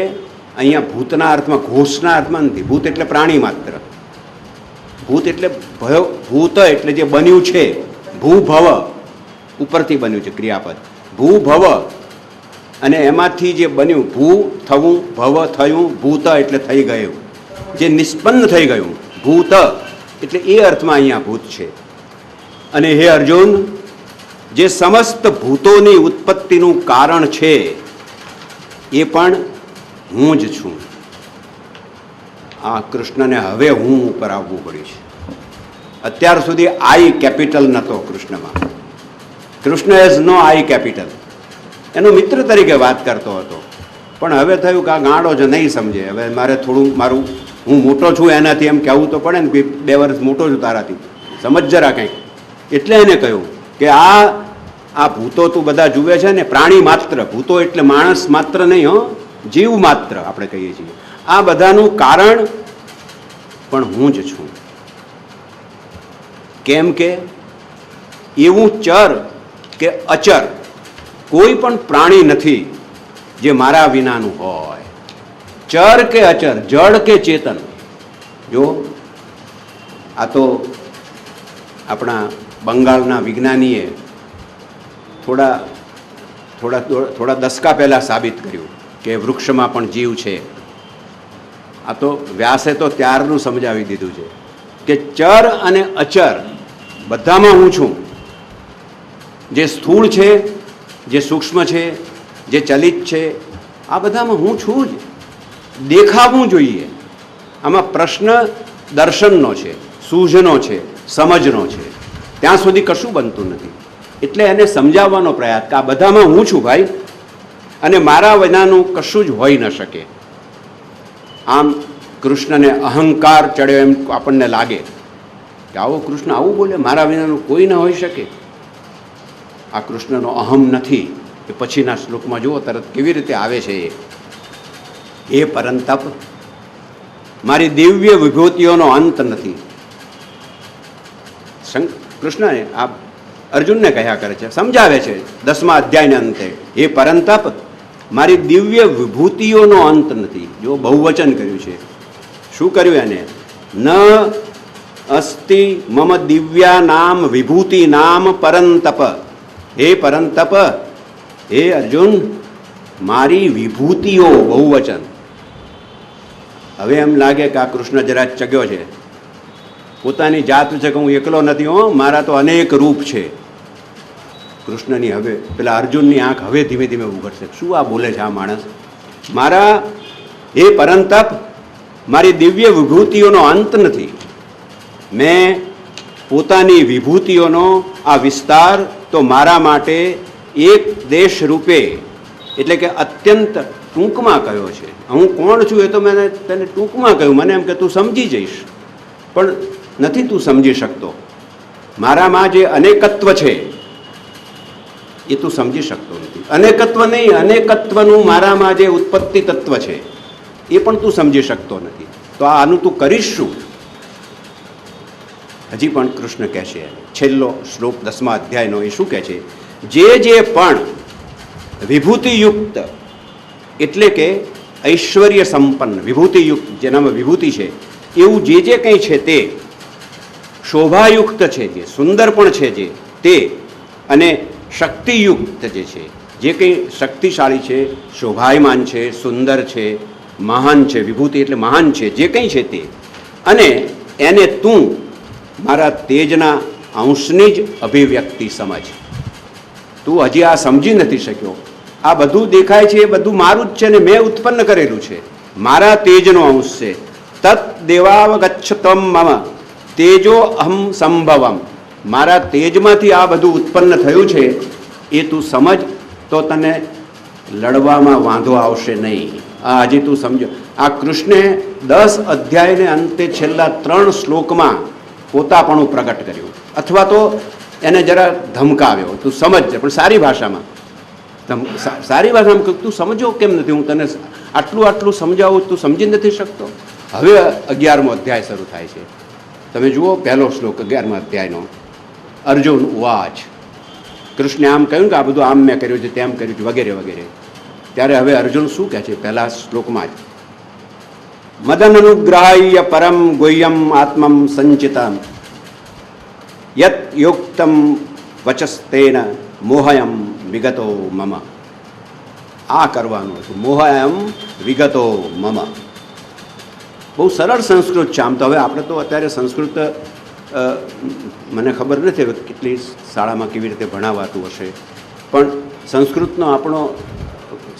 A: અહીંયા ભૂતના અર્થમાં, ઘોષના અર્થમાં નથી. ભૂત એટલે પ્રાણી માત્ર. ભૂત એટલે ભૂત એટલે જે બન્યું છે. ભૂભવ ઉપરથી બન્યું છે ક્રિયાપદ. ભૂભવ, અને એમાંથી જે બન્યું, ભૂ થવું, ભવ થયું, ભૂત એટલે થઈ ગયું, જે નિષ્પન્ન થઈ ગયું. ભૂત એટલે એ અર્થમાં અહીંયા ભૂત છે. અને હે અર્જુન, જે સમસ્ત ભૂતોની ઉત્પત્તિનું કારણ છે એ પણ હું જ છું. આ કૃષ્ણને હવે હું ઉપર આવવું પડ્યું છે. અત્યાર સુધી આઈ કેપિટલ નહોતો કૃષ્ણમાં. કૃષ્ણ એઝ નો આઈ કેપિટલ. એનો મિત્ર તરીકે વાત કરતો હતો, પણ હવે થયું કે આ ગાંડો જ નહીં સમજે. હવે મારે થોડું મારું, હું મોટો છું એનાથી એમ કહેવું તો પડે ને કે 2 વર્ષ મોટો છું તારાથી, સમજ જરા કંઈક. એટલે એને કહ્યું કે આ ભૂતો તું બધા જુએ છે ને, પ્રાણી માત્ર, ભૂતો એટલે માણસ માત્ર નહીં, હો, જીવ માત્ર આપણે કહીએ છીએ, આ બધાનું કારણ પણ હું જ છું. કેમ કે એવું ચર કે અચર કોઈ પણ પ્રાણી નથી જે મારા વિનાનું હોય. ચર કે અચર, જળ કે ચેતન. જો આ તો આપણા બંગાળના વિજ્ઞાનીએ થોડા દશકા પહેલાં સાબિત કર્યું કે વૃક્ષમાં પણ જીવ છે. આ તો વ્યાસે તો ત્યારનું સમજાવી દીધું છે કે ચર અને અચર બધામાં હું છું. જે સ્થૂળ છે, જે સૂક્ષ્મ છે, જે ચલિત છે, આ બધામાં હું છું જ. દેખાવું જોઈએ. આમાં પ્રશ્ન દર્શનનો છે, સૂઝનો છે, સમજનો છે. ત્યાં સુધી કશું બનતું નથી. એટલે એને સમજાવવાનો પ્રયાસ કે આ બધામાં હું છું ભાઈ, અને મારા વિનાનું કશું જ હોઈ ન શકે. આમ કૃષ્ણને અહંકાર ચડ્યો એમ આપણને લાગે કે આવો કૃષ્ણ આવું બોલે, મારા વિનાનું કોઈ ન હોઈ શકે. આ કૃષ્ણનો અહમ નથી. એ પછીના શ્લોકમાં જુઓ તરત કેવી રીતે આવે છે. એ પરંતપ, મારી દિવ્ય વિભૂતિઓનો અંત નથી. કૃષ્ણને આ અર્જુનને કહ્યા કરે છે, સમજાવે છે 10મા અધ્યાયના અંતે. એ પરંતપ, મારી દિવ્ય વિભૂતિઓનો અંત નથી. જો બહુવચન કર્યું છે. શું કર્યું એને? ન અસ્તિ મમ દિવ્યા નામ વિભૂતિ નામ પરંતપ. હે પરંતપ, હે અર્જુન, મારી વિભૂતિઓ, બહુવચન. હવે એમ લાગે કે આ કૃષ્ણ જરા ચગ્યો છે. પોતાની જાત છે કે હું એકલો નથી, હો, મારા તો અનેક રૂપ છે. કૃષ્ણની હવે પેલા અર્જુનની આંખ હવે ધીમે ધીમે ઉઘડશે. શું આ બોલે છે આ માણસ? મારા, હે પરંતપ, મારી દિવ્ય વિભૂતિઓનો અંત નથી. મેં પોતાની વિભૂતિઓનો આ વિસ્તાર તો મારા માટે એક દેશ રૂપે, એટલે કે અત્યંત ટૂંકમાં કહ્યો છે. હું કોણ છું એ તો મેં તને ટૂંકમાં કહ્યું. મને એમ કે તું સમજી જઈશ, પણ નથી તું સમજી શકતો. મારામાં જે અનેકત્વ છે એ તું સમજી શકતો નથી. અનેકત્વ નહીં, અનેકત્વનું મારામાં જે ઉત્પત્તિ તત્વ છે એ પણ તું સમજી શકતો નથી. તો આનું તું કરીશ શું? હજી પણ કૃષ્ણ કહે છે, છેલ્લો શ્લોક 10મા અધ્યાયનો, એ શું કહે છે? જે પણ વિભૂતિયુક્ત, એટલે કે ઐશ્વર્ય સંપન્ન, વિભૂતિયુક્ત, જેનામાં વિભૂતિ છે એવું જે કંઈ છે તે, શોભાયુક્ત છે, જે સુંદર પણ છે જે તે, અને શક્તિયુક્ત જે કંઈ શક્તિશાળી છે, શોભાયમાન છે, સુંદર છે, મહાન છે, વિભૂતિ એટલે મહાન છે, જે કંઈ છે તે, અને એને તું મારા તેજના અંશની જ અભિવ્યક્તિ સમજ. તું હજી આ સમજી નથી શક્યો. આ બધું દેખાય છે એ બધું મારું જ છે ને મેં ઉત્પન્ન કરેલું છે. મારા તેજનો અંશ છે. તત દેવાવગચ્છતમ મમ તેજો અહમ સંભવમ. મારા તેજમાંથી આ બધું ઉત્પન્ન થયું છે એ તું સમજ, તો તને લડવામાં વાંધો આવશે નહીં. આ હજી તું સમજો. આ કૃષ્ણે 10 અધ્યાયને અંતે છેલ્લા 3 શ્લોકમાં પોતાપણું પ્રગટ કર્યું, અથવા તો એને જરા ધમકાવ્યો. તું સમજ, પણ સારી ભાષામાં. સારી ભાષામાં તું સમજો કેમ નથી? હું તને આટલું સમજાવું, તું સમજી નથી શકતો. હવે 11મો અધ્યાય શરૂ થાય છે. તમે જુઓ પહેલો શ્લોક 11મા અધ્યાયનો. અર્જુન ઉવાચ. કૃષ્ણે આમ કહ્યું કે આ બધું આમ મેં કર્યું છે, તેમ કર્યું છે, વગેરે વગેરે. ત્યારે હવે અર્જુન શું કહે છે પહેલા શ્લોકમાં જ? મદનનુગ્રહાય પરમ ગુહ્યમ આત્મમ સંચિતમ યત યોક્તમ વચસ્તેન મોહયમ વિગતો મમ. આ કરવાનું હતું, મોહયમ વિગતો મમ. બહુ સરળ સંસ્કૃત છે. આમ તો હવે આપણે તો અત્યારે સંસ્કૃત મને ખબર નથી હવે કેટલી શાળામાં કેવી રીતે ભણાવાતું હશે, પણ સંસ્કૃતનો આપણો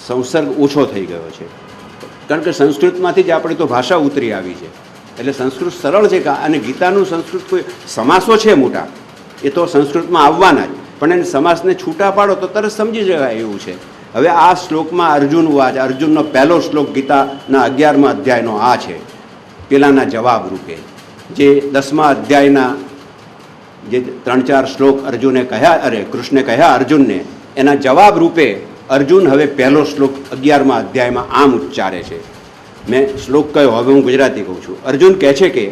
A: સંસર્ગ ઓછો થઈ ગયો છે. કારણ કે સંસ્કૃતમાંથી જ આપણી તો ભાષા ઉતરી આવી છે. એટલે સંસ્કૃત સરળ છે. અને ગીતાનું સંસ્કૃત કોઈ સમાસો છે મોટા, એ તો સંસ્કૃતમાં આવવાના જ, પણ એને સમાસને છૂટા પાડો તો તરત સમજી જવાય એવું છે. હવે આ શ્લોકમાં અર્જુન વાચ, અર્જુનનો પહેલો શ્લોક ગીતાના 11મા અધ્યાયનો આ છે, પેલાના જવાબ રૂપે. જે 10મા અધ્યાયના જે 3-4 શ્લોક અર્જુને કહ્યા, કૃષ્ણે કહ્યા અર્જુનને, એના જવાબ રૂપે અર્જુન હવે પહેલો શ્લોક 11મા અધ્યાયમાં આમ ઉચ્ચારે છે. મેં શ્લોક કહ્યો, હવે હું ગુજરાતી કહું છું. અર્જુન કહે છે કે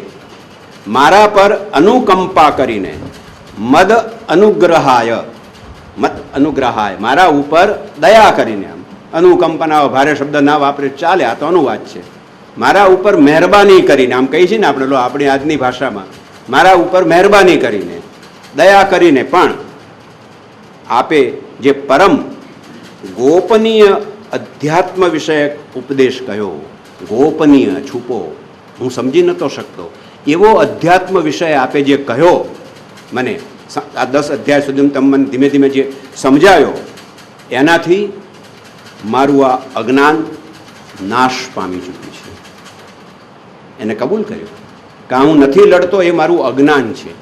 A: મારા પર અનુકંપા કરીને મદ અનુગ્રહાય, મારા ઉપર દયા કરીને, આમ અનુકંપના ભારે શબ્દ ના વાપરે ચાલે, આ તો અનુવાદ છે. મારા ઉપર મહેરબાની કરીને, આમ કહી છે ને આપણે આપણી આજની ભાષામાં, મારા ઉપર મહેરબાની કરીને, દયા કરીને પણ આપે જે પરમ ગોપનીય અધ્યાત્મ વિષયક ઉપદેશ કહ્યો, ગોપનીય, છુપો, હું સમજી નતો શકતો એવો અધ્યાત્મ વિષય આપે જે કહ્યો મને, આ 10 અધ્યાય સુધી તમે મને ધીમે ધીમે જે સમજાયો, એનાથી મારું આ અજ્ઞાન નાશ પામી ચૂક્યું છે. એને કબૂલ કર્યું કે હું નથી લડતો, એ મારું અજ્ઞાન છે.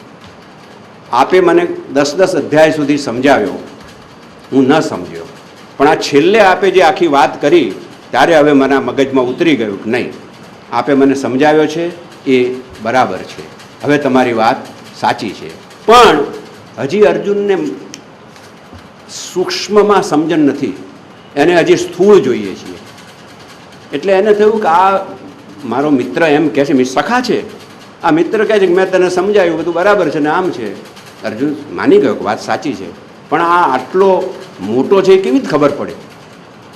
A: આપે મને 10 અધ્યાય સુધી સમજાવ્યો, હું ન સમજ્યો, પણ આ છેલ્લે આપે જે આખી વાત કરી ત્યારે હવે મને મગજમાં ઉતરી ગયું કે નહીં, આપે મને સમજાવ્યો છે એ બરાબર છે, હવે તમારી વાત સાચી છે. પણ હજી અર્જુનને સૂક્ષ્મમાં સમજણ નથી, એને હજી સ્થૂળ જોઈએ છીએ. એટલે એને થયું કે આ મારો મિત્ર એમ કહે છે, સખા છે, આ મિત્ર કહે છે કે મેં તને સમજાવ્યું, બધું બરાબર છે ને આમ છે. અર્જુન માની ગયો કે વાત સાચી છે, પણ આ આટલો મોટો છે એ કેવી રીતે ખબર પડે?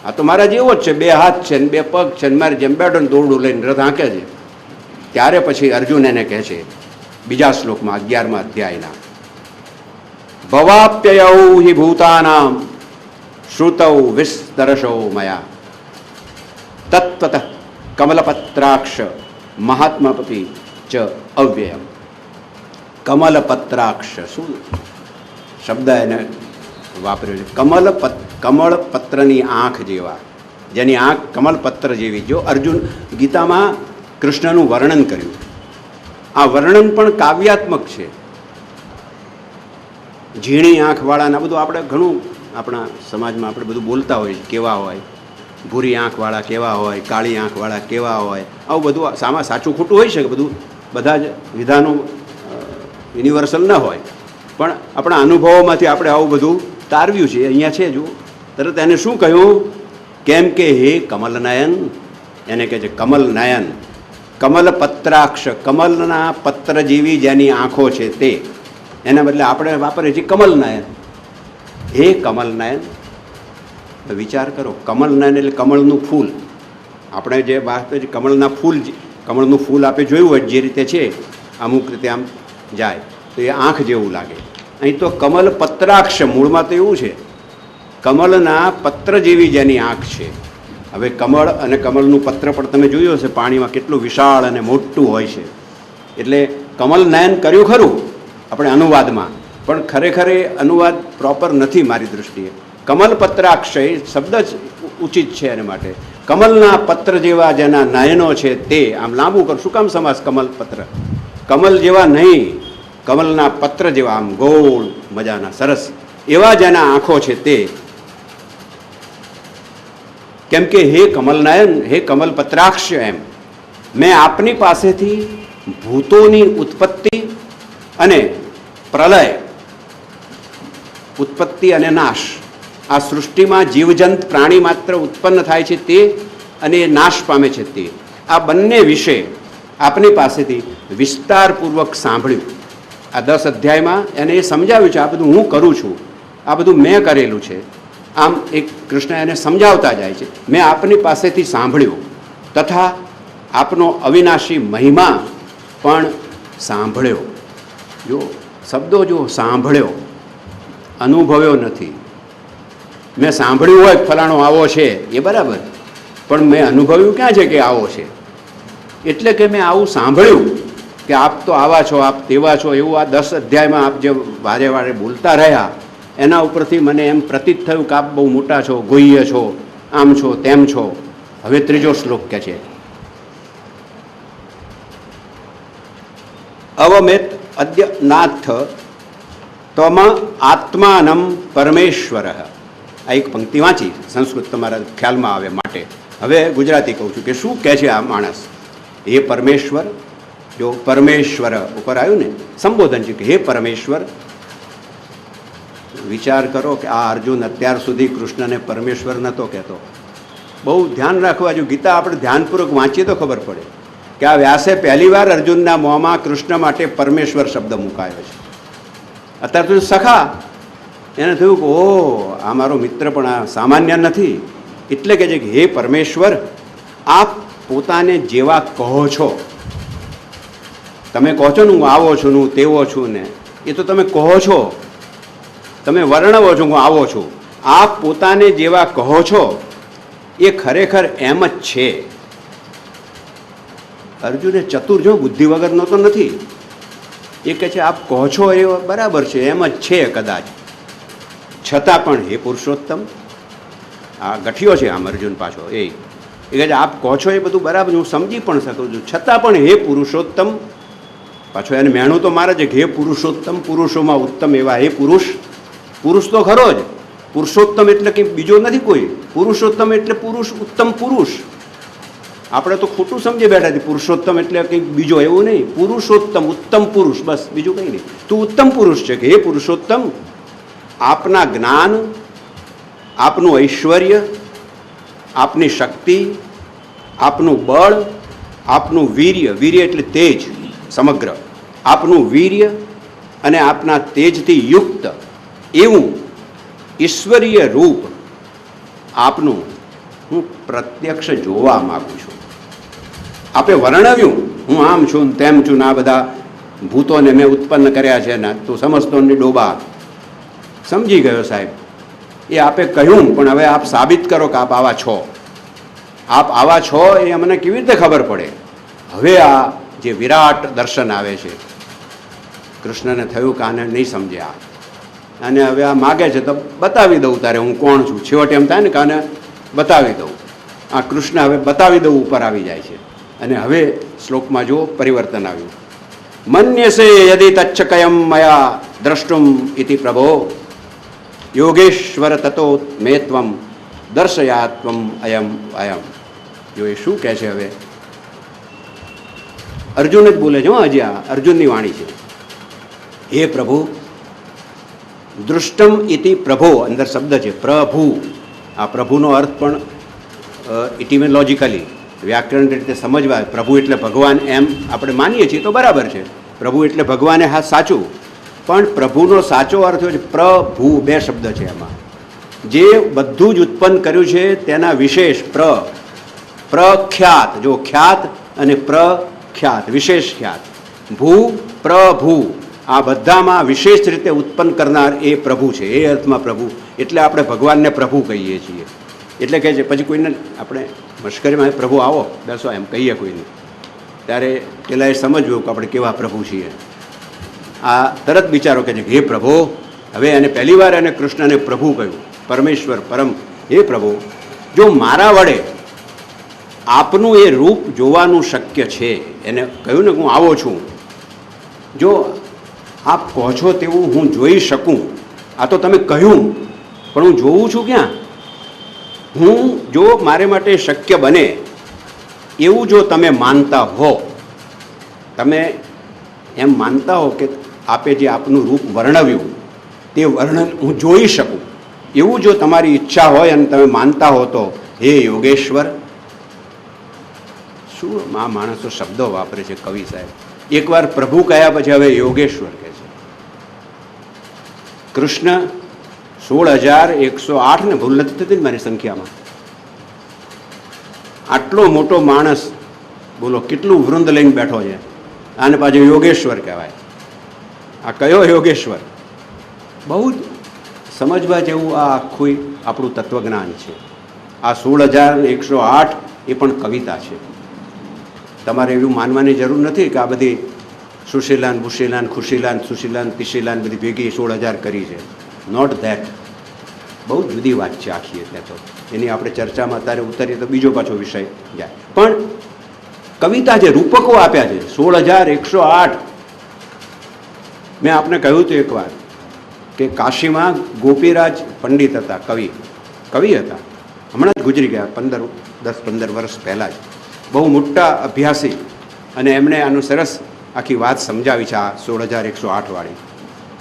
A: આ તો મારા જેવો જ છે, 2 હાથ છે ને 2 પગ છે ને મારે જેમ બેઠો ને દોરડું લઈને રથ હાંકે છે. ત્યારે પછી અર્જુન એને કહે છે બીજા શ્લોકમાં 11મા અધ્યાયના, ભવાપ્યયૌ હિ ભૂતાનામ શ્રુતૌ વિસ્તરશો મયા તત્વતઃ કમલપત્રાક્ષ મહાત્માપતિ ચ અવ્યયમ. કમલપત્રાક્ષ, શું શબ્દ એને વાપર્યો છે? કમળપત્રની આંખ જેવા, જેની આંખ કમલપત્ર જેવી. જો અર્જુન ગીતામાં કૃષ્ણનું વર્ણન કર્યું, આ વર્ણન પણ કાવ્યાત્મક છે. ઝીણી આંખવાળાના બધું આપણે ઘણું આપણા સમાજમાં આપણે બધું બોલતા હોય, કેવા હોય, ભૂરી આંખવાળા કેવા હોય, કાળી આંખવાળા કેવા હોય, આવું બધું સામા સાચું ખોટું હોય છે કે બધું, બધા જ વિધાનો યુનિવર્સલ ન હોય, પણ આપણા અનુભવોમાંથી આપણે આવું બધું તારવ્યું છે. અહીંયા છે જુઓ, તરત એને શું કહ્યું? કેમ કે હે કમલનયન, એને કહે છે કમલનયન, કમલપત્રાક્ષ, કમલના પત્ર જેવી જેની આંખો છે તે, એના બદલે આપણે વાપરીએ છીએ કમલનયન. હે કમલનયન, વિચાર કરો, કમલનયન એટલે કમળનું ફૂલ. આપણે જે વાત કમળના ફૂલ, કમળનું ફૂલ આપણે જોયું હોય જે રીતે છે, અમુક રીતે આમ જાય તો એ આંખ જેવું લાગે. અહીં તો કમલ પત્રાક્ષ, મૂળમાં તો એવું છે, કમલના પત્ર જેવી જેની આંખ છે. હવે કમળ અને કમળનું પત્ર પણ તમે જોયું હશે પાણીમાં કેટલું વિશાળ અને મોટું હોય છે. એટલે કમલ નયન કર્યું ખરું આપણે અનુવાદમાં, પણ ખરેખર એ અનુવાદ પ્રોપર નથી મારી દૃષ્ટિએ. કમલ પત્રાક્ષય શબ્દ જ ઉચિત છે એને માટે. કમલના પત્ર જેવા જેના નયનો છે તે, આમ લાંબુ કર, શું કામ સમાસ કમલ પત્ર? કમલ જેવા નહીં, કમલના પત્ર જેવા આમ ગોળ મજાના સરસ એવા જેના આંખો છે તે. કેમ કે હે કમલનયન, હે કમલ પત્રાક્ષ, એમ મેં આપની પાસેથી ભૂતોની ઉત્પત્તિ અને પ્રલય, ઉત્પત્તિ અને નાશ, આ સૃષ્ટિમાં જીવજંત પ્રાણી માત્ર ઉત્પન્ન થાય છે તે અને નાશ પામે છે તે, આ બંને વિશે આપની પાસેથી વિસ્તારપૂર્વક સાંભળ્યું. આ 10 અધ્યાયમાં એને એ સમજાવ્યું છે, આ બધું હું કરું છું, આ બધું મેં કરેલું છે. આમ એક કૃષ્ણ એને સમજાવતા જાય છે, મેં આપની પાસેથી સાંભળ્યું તથા આપનો અવિનાશી મહિમા પણ સાંભળ્યો. જો શબ્દો જો, સાંભળ્યો, અનુભવ્યો નથી. મેં સાંભળ્યું હોય ફલાણો આવો છે એ બરાબર, પણ મેં અનુભવ્યું ક્યાં છે કે આવો છે? એટલે કે મેં આવું સાંભળ્યું કે આપ તો આવા છો, આપ તેવા છો, એવું આ 10 અધ્યાયમાં આપ જે વારે વારે બોલતા રહ્યા એના ઉપરથી મને એમ પ્રતીત થયું કે આપ બહુ મોટા છો, ગુહ્ય છો, આમ છો તેમ છો. હવે ત્રીજો શ્લોક કહે છે, અવમેત અદ્ય નાથ તમ આત્માનમ પરમેશ્વર. આ એક પંક્તિ વાંચી, સંસ્કૃત તમારા ખ્યાલમાં આવે માટે. હવે ગુજરાતી કહું છું કે શું કહે છે આ માણસ. હે પરમેશ્વર, જો પરમેશ્વર ઉપર આવ્યું ને સંબોધન છે કે હે પરમેશ્વર. વિચાર કરો કે આ અર્જુન અત્યાર સુધી કૃષ્ણને પરમેશ્વર નહોતો કહેતો. બહુ ધ્યાન રાખવા જો ગીતા આપણે ધ્યાનપૂર્વક વાંચીએ તો ખબર પડે કે આ વ્યાસે પહેલીવાર અર્જુનના મોંમાં કૃષ્ણ માટે પરમેશ્વર શબ્દ મુકાયો છે. અત્યારે તો સખા એને થયું કે ઓ આ મારો મિત્ર પણ આ સામાન્ય નથી, એટલે કે છે કે હે પરમેશ્વર, આપ પોતાને જેવા કહો છો, તમે કહો છો ને હું આવો છું ને હું તેવો છું ને, એ તો તમે કહો છો, તમે વર્ણવો છો હું આવો છું. આપ પોતાને જેવા કહો છો એ ખરેખર એમ જ છે. અર્જુને ચતુર જો બુદ્ધિ વગરનો તો નથી. એ કહે છે આપ કહો છો એ બરાબર છે, એમ જ છે કદાચ, છતાં પણ હે પુરુષોત્તમ, આ ગઠિયો છે આમ અર્જુન પાછો. એ કહે છે આપ કહો છો એ બધું બરાબર, હું સમજી પણ શકું છું, છતાં પણ હે પુરુષોત્તમ. પાછો એને મેણું તો મારે છે કે હે પુરુષોત્તમ, પુરુષોમાં ઉત્તમ એવા હે પુરુષ. પુરુષ તો ખરો જ, પુરુષોત્તમ એટલે કંઈ બીજો નથી કોઈ. પુરુષોત્તમ એટલે પુરુષ, ઉત્તમ પુરુષ. આપણે તો ખોટું સમજી બેઠા છીએ, પુરુષોત્તમ એટલે કંઈક બીજો, એવું નહીં. પુરુષોત્તમ, ઉત્તમ પુરુષ, બસ બીજું કંઈ નહીં. તું ઉત્તમ પુરુષ છે કે હે પુરુષોત્તમ, આપના જ્ઞાન, આપનું ઐશ્વર્ય, આપની શક્તિ, આપનું બળ, આપનું વીર્ય, વીર્ય એટલે તેજ સમગ્ર, આપનું વીર્ય અને આપના તેજથી યુક્ત એવું ઈશ્વરીય રૂપ આપનું હું પ્રત્યક્ષ જોવા માગું છું. આપે વર્ણવ્યું હું આમ છું ને તેમ છું ને આ બધા ભૂતોને મેં ઉત્પન્ન કર્યા છે ને તું સમજતો ને ડોબા. સમજી ગયો સાહેબ, એ આપે કહ્યું, પણ હવે આપ સાબિત કરો કે આપ આવા છો. આપ આવા છો એ અમને કેવી રીતે ખબર પડે? હવે આ જે વિરાટ દર્શન આવે છે, કૃષ્ણને થયું કે આને નહીં સમજ્યા, અને હવે આ માગે છે તો બતાવી દઉં તારે હું કોણ છું. છેવટે એમ થાય ને કે આને બતાવી દઉં. આ કૃષ્ણ હવે બતાવી દઉં ઉપર આવી જાય છે. અને હવે શ્લોકમાં જો પરિવર્તન આવ્યું. મન્યસે યદિ તચ્છકયમ મયા દ્રષ્ટુમ ઇતિ પ્રભો યોગેશ્વર તતો મે ત્વમ દર્શયાત્વમ અયમ અયમ. જો એ શું કહે છે હવે? અર્જુન જ બોલે છે. હજી આ અર્જુનની વાણી છે. હે પ્રભુ, દૃષ્ટમ ઇતિ પ્રભો, અંદર શબ્દ છે પ્રભુ. આ પ્રભુનો અર્થ પણ ઇટિમોલોજીકલી વ્યાકરણ રીતે સમજવા, પ્રભુ એટલે ભગવાન એમ આપણે માનીએ છીએ તો બરાબર છે. પ્રભુ એટલે ભગવાન, હા સાચું, પણ પ્રભુનો સાચો અર્થ હોય છે પ્રભુ. બે શબ્દ છે એમાં. જે બધું જ ઉત્પન્ન કર્યું છે તેના વિશેષ પ્રખ્યાત, જો ખ્યાત અને પ્રખ્યાત વિશેષ ખ્યાત, ભૂ પ્રભુ, આ બધામાં વિશેષ રીતે ઉત્પન્ન કરનાર એ પ્રભુ છે. એ અર્થમાં પ્રભુ એટલે આપણે ભગવાનને પ્રભુ કહીએ છીએ. એટલે કહે છે પછી કોઈને આપણે મશ્કરીમાં પ્રભુ આવો બેસો એમ કહીએ કોઈને, ત્યારે પેલા એ સમજવું કે આપણે કેવા પ્રભુ છીએ. આ તરત બિચારો કહે છે કે હે પ્રભુ. હવે એને પહેલી વાર એને કૃષ્ણને પ્રભુ કહ્યું, પરમેશ્વર પરમ. હે પ્રભુ, જો મારા વડે આપનું એ રૂપ જોવાનું શક્ય છે, એને કહ્યું ને હું આવો છું, જો આપ કહો છો તેવું હું જોઈ શકું. આ તો તમે કહ્યું, પણ હું જોઉં છું ક્યાં? હું જો મારે માટે શક્ય બને એવું જો તમે માનતા હો, તમે એમ માનતા હો કે આપે જે આપનું રૂપ વર્ણવ્યું તે વર્ણન હું જોઈ શકું, એવું જો તમારી ઈચ્છા હોય અને તમે માનતા હો તો હે યોગેશ્વર. શું આ માણસો શબ્દો વાપરે છે કવિ સાહેબ. એકવાર પ્રભુ કહ્યા પછી હવે યોગેશ્વર કહે છે. કૃષ્ણ 16,108 ને ભૂલ નથી થતી મારી સંખ્યામાં. આટલો મોટો માણસ બોલો કેટલું વૃંદ લઈને બેઠો છે, આને પાછું યોગેશ્વર કહેવાય. આ કયો યોગેશ્વર? બહુ જ સમજવા જેવું આ આખું આપણું તત્વજ્ઞાન છે. આ 16,108 એ પણ કવિતા છે. તમારે એવું માનવાની જરૂર નથી કે આ બધી સુશીલાન બુશીલાન ખુશીલાન સુશીલાન તિશીલાન બધી ભેગી 16,000 કરી છે. Not that. બહુ જુદી વાત છે આખી. એટલે તો એની આપણે ચર્ચામાં અત્યારે ઉતરીએ તો બીજો પાછો વિષય જાય. પણ કવિતા જે રૂપકો આપ્યા છે 16,108. મેં આપને કહ્યું હતું એકવાર કે કાશીમાં ગોપીરાજ પંડિત હતા કવિ, કવિ હતા, હમણાં જ ગુજરી ગયા 10-15 વર્ષ પહેલાં જ. બહુ મોટા અભ્યાસી, અને એમણે આનું સરસ આખી વાત સમજાવી છે આ 16,108 વાળી.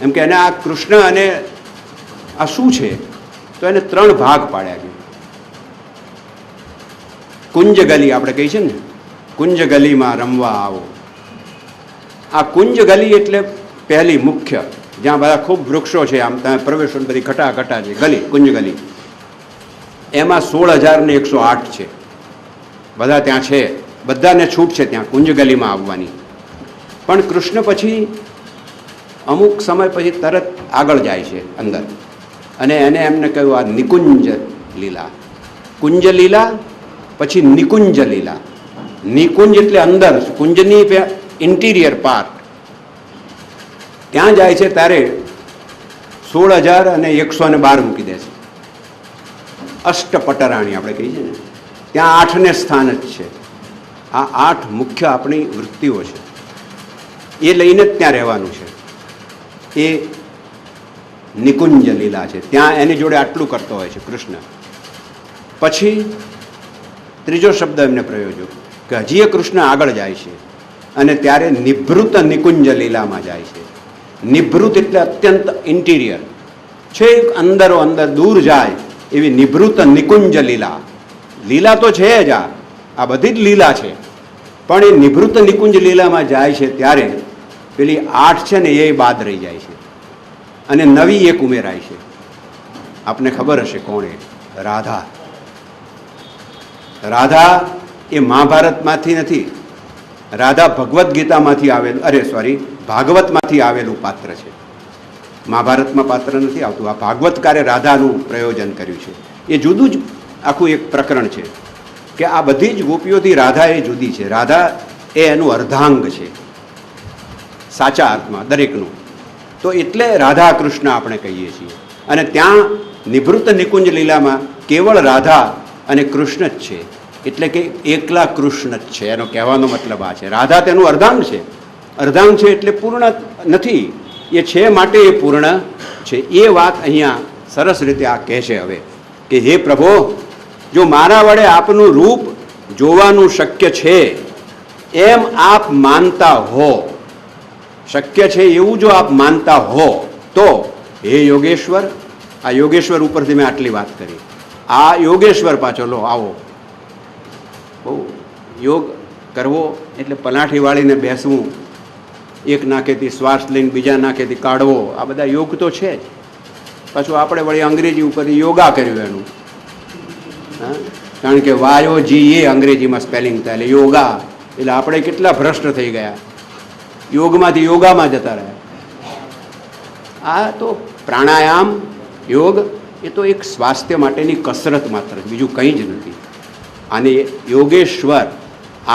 A: એમ કે એને આ કૃષ્ણ અને આ શું છે, તો એને 3 ભાગ પાડ્યા છે. કુંજ ગલી આપણે કહીએ છીએ ને, કુંજ ગલીમાં રમવા આવો. આ કુંજ ગલી એટલે પહેલી મુખ્ય, જ્યાં બધા ખૂબ વૃક્ષો છે, આમ તમે પ્રવેશો બધી ઘટા છે ગલી, કુંજ ગલી. એમાં 16,108 છે, બધા ત્યાં છે, બધાને છૂટ છે ત્યાં કુંજ ગલીમાં આવવાની. પણ કૃષ્ણ પછી અમુક સમય પછી તરત આગળ જાય છે અંદર, અને એને એમને કહ્યું આ નિકુંજ લીલા. કુંજ લીલા પછી નિકુંજ લીલા. નિકુંજ એટલે અંદર, કુંજની ઇન્ટિરિયર પાર્ટ. ત્યાં જાય છે ત્યારે 16,112 મૂકી દે છે. અષ્ટપટરાણી આપણે કહીએ છીએ ને, ત્યાં 8ને સ્થાન જ છે. આ 8 મુખ્ય આપણી વૃત્તિઓ છે, એ લઈને જ ત્યાં રહેવાનું છે. એ નિકુંજ લીલા છે, ત્યાં એની જોડે આટલું કરતો હોય છે કૃષ્ણ. પછી ત્રીજો શબ્દ એમને પ્રયોજ્યો કે હજી એ કૃષ્ણ આગળ જાય છે, અને ત્યારે નિભૃત નિકુંજ લીલામાં જાય છે. નિભૃત એટલે અત્યંત ઇન્ટિરિયર છે, અંદરો અંદર દૂર જાય એવી નિભૃત નિકુંજ લીલા. લીલા તો છે જ, આ બધી જ લીલા છે, પણ એ નિભૃત નિકુંજ લીલામાં જાય છે ત્યારે પેલી 8 છે ને એ બાદ રહી જાય છે, અને નવી એક ઉમેરાય છે. આપને ખબર હશે કોણ એ? રાધા. રાધા એ મહાભારતમાંથી નથી, રાધા ભગવદ્ ગીતામાંથી આવેલું, ભાગવતમાંથી આવેલું પાત્ર છે. મહાભારતમાં પાત્ર નથી આવતું. આ ભાગવતકારે રાધાનું પ્રયોજન કર્યું છે. એ જુદું જ આખું એક પ્રકરણ છે કે આ બધી જ ગોપીઓથી રાધા એ જુદી છે. રાધા એ એનું અર્ધાંગ છે સાચા અર્થમાં દરેકનું. તો એટલે રાધા કૃષ્ણ આપણે કહીએ છીએ. અને ત્યાં નિભૃત નિકુંજ લીલામાં કેવળ રાધા અને કૃષ્ણ જ છે, એટલે કે એકલા કૃષ્ણ જ છે. એનો કહેવાનો મતલબ આ છે. રાધા તેનું અર્ધાંગ છે. અર્ધાંગ છે એટલે પૂર્ણ નથી, એ છે માટે એ પૂર્ણ છે. એ વાત અહીંયા સરસ રીતે આ કહે છે હવે કે હે પ્રભો, જો મારા વડે આપનું રૂપ જોવાનું શક્ય છે એમ આપ માનતા હો, શક્ય છે એવું જો આપ માનતા હો તો હે યોગેશ્વર. આ યોગેશ્વર ઉપરથી મેં આટલી વાત કરી. આ યોગેશ્વર પાછો લો આવો. બહુ યોગ કરવો એટલે પલાઠી વાળીને બેસવું, એક નાકેથી શ્વાસ લઈને બીજા નાકેથી કાઢવો, આ બધા યોગ તો છે જ. પાછું આપણે વળી અંગ્રેજી ઉપર યોગા કર્યું એનું, કારણ કે વાયો જી એ અંગ્રેજીમાં સ્પેલિંગ થાય એટલે યોગા, એટલે આપણે કેટલા ભ્રષ્ટ થઈ ગયા, યોગમાંથી યોગામાં જતા રહ્યા. આ તો પ્રાણાયામ યોગ એ તો એક સ્વાસ્થ્ય માટેની કસરત માત્ર, બીજું કંઈ જ નથી. અને યોગેશ્વર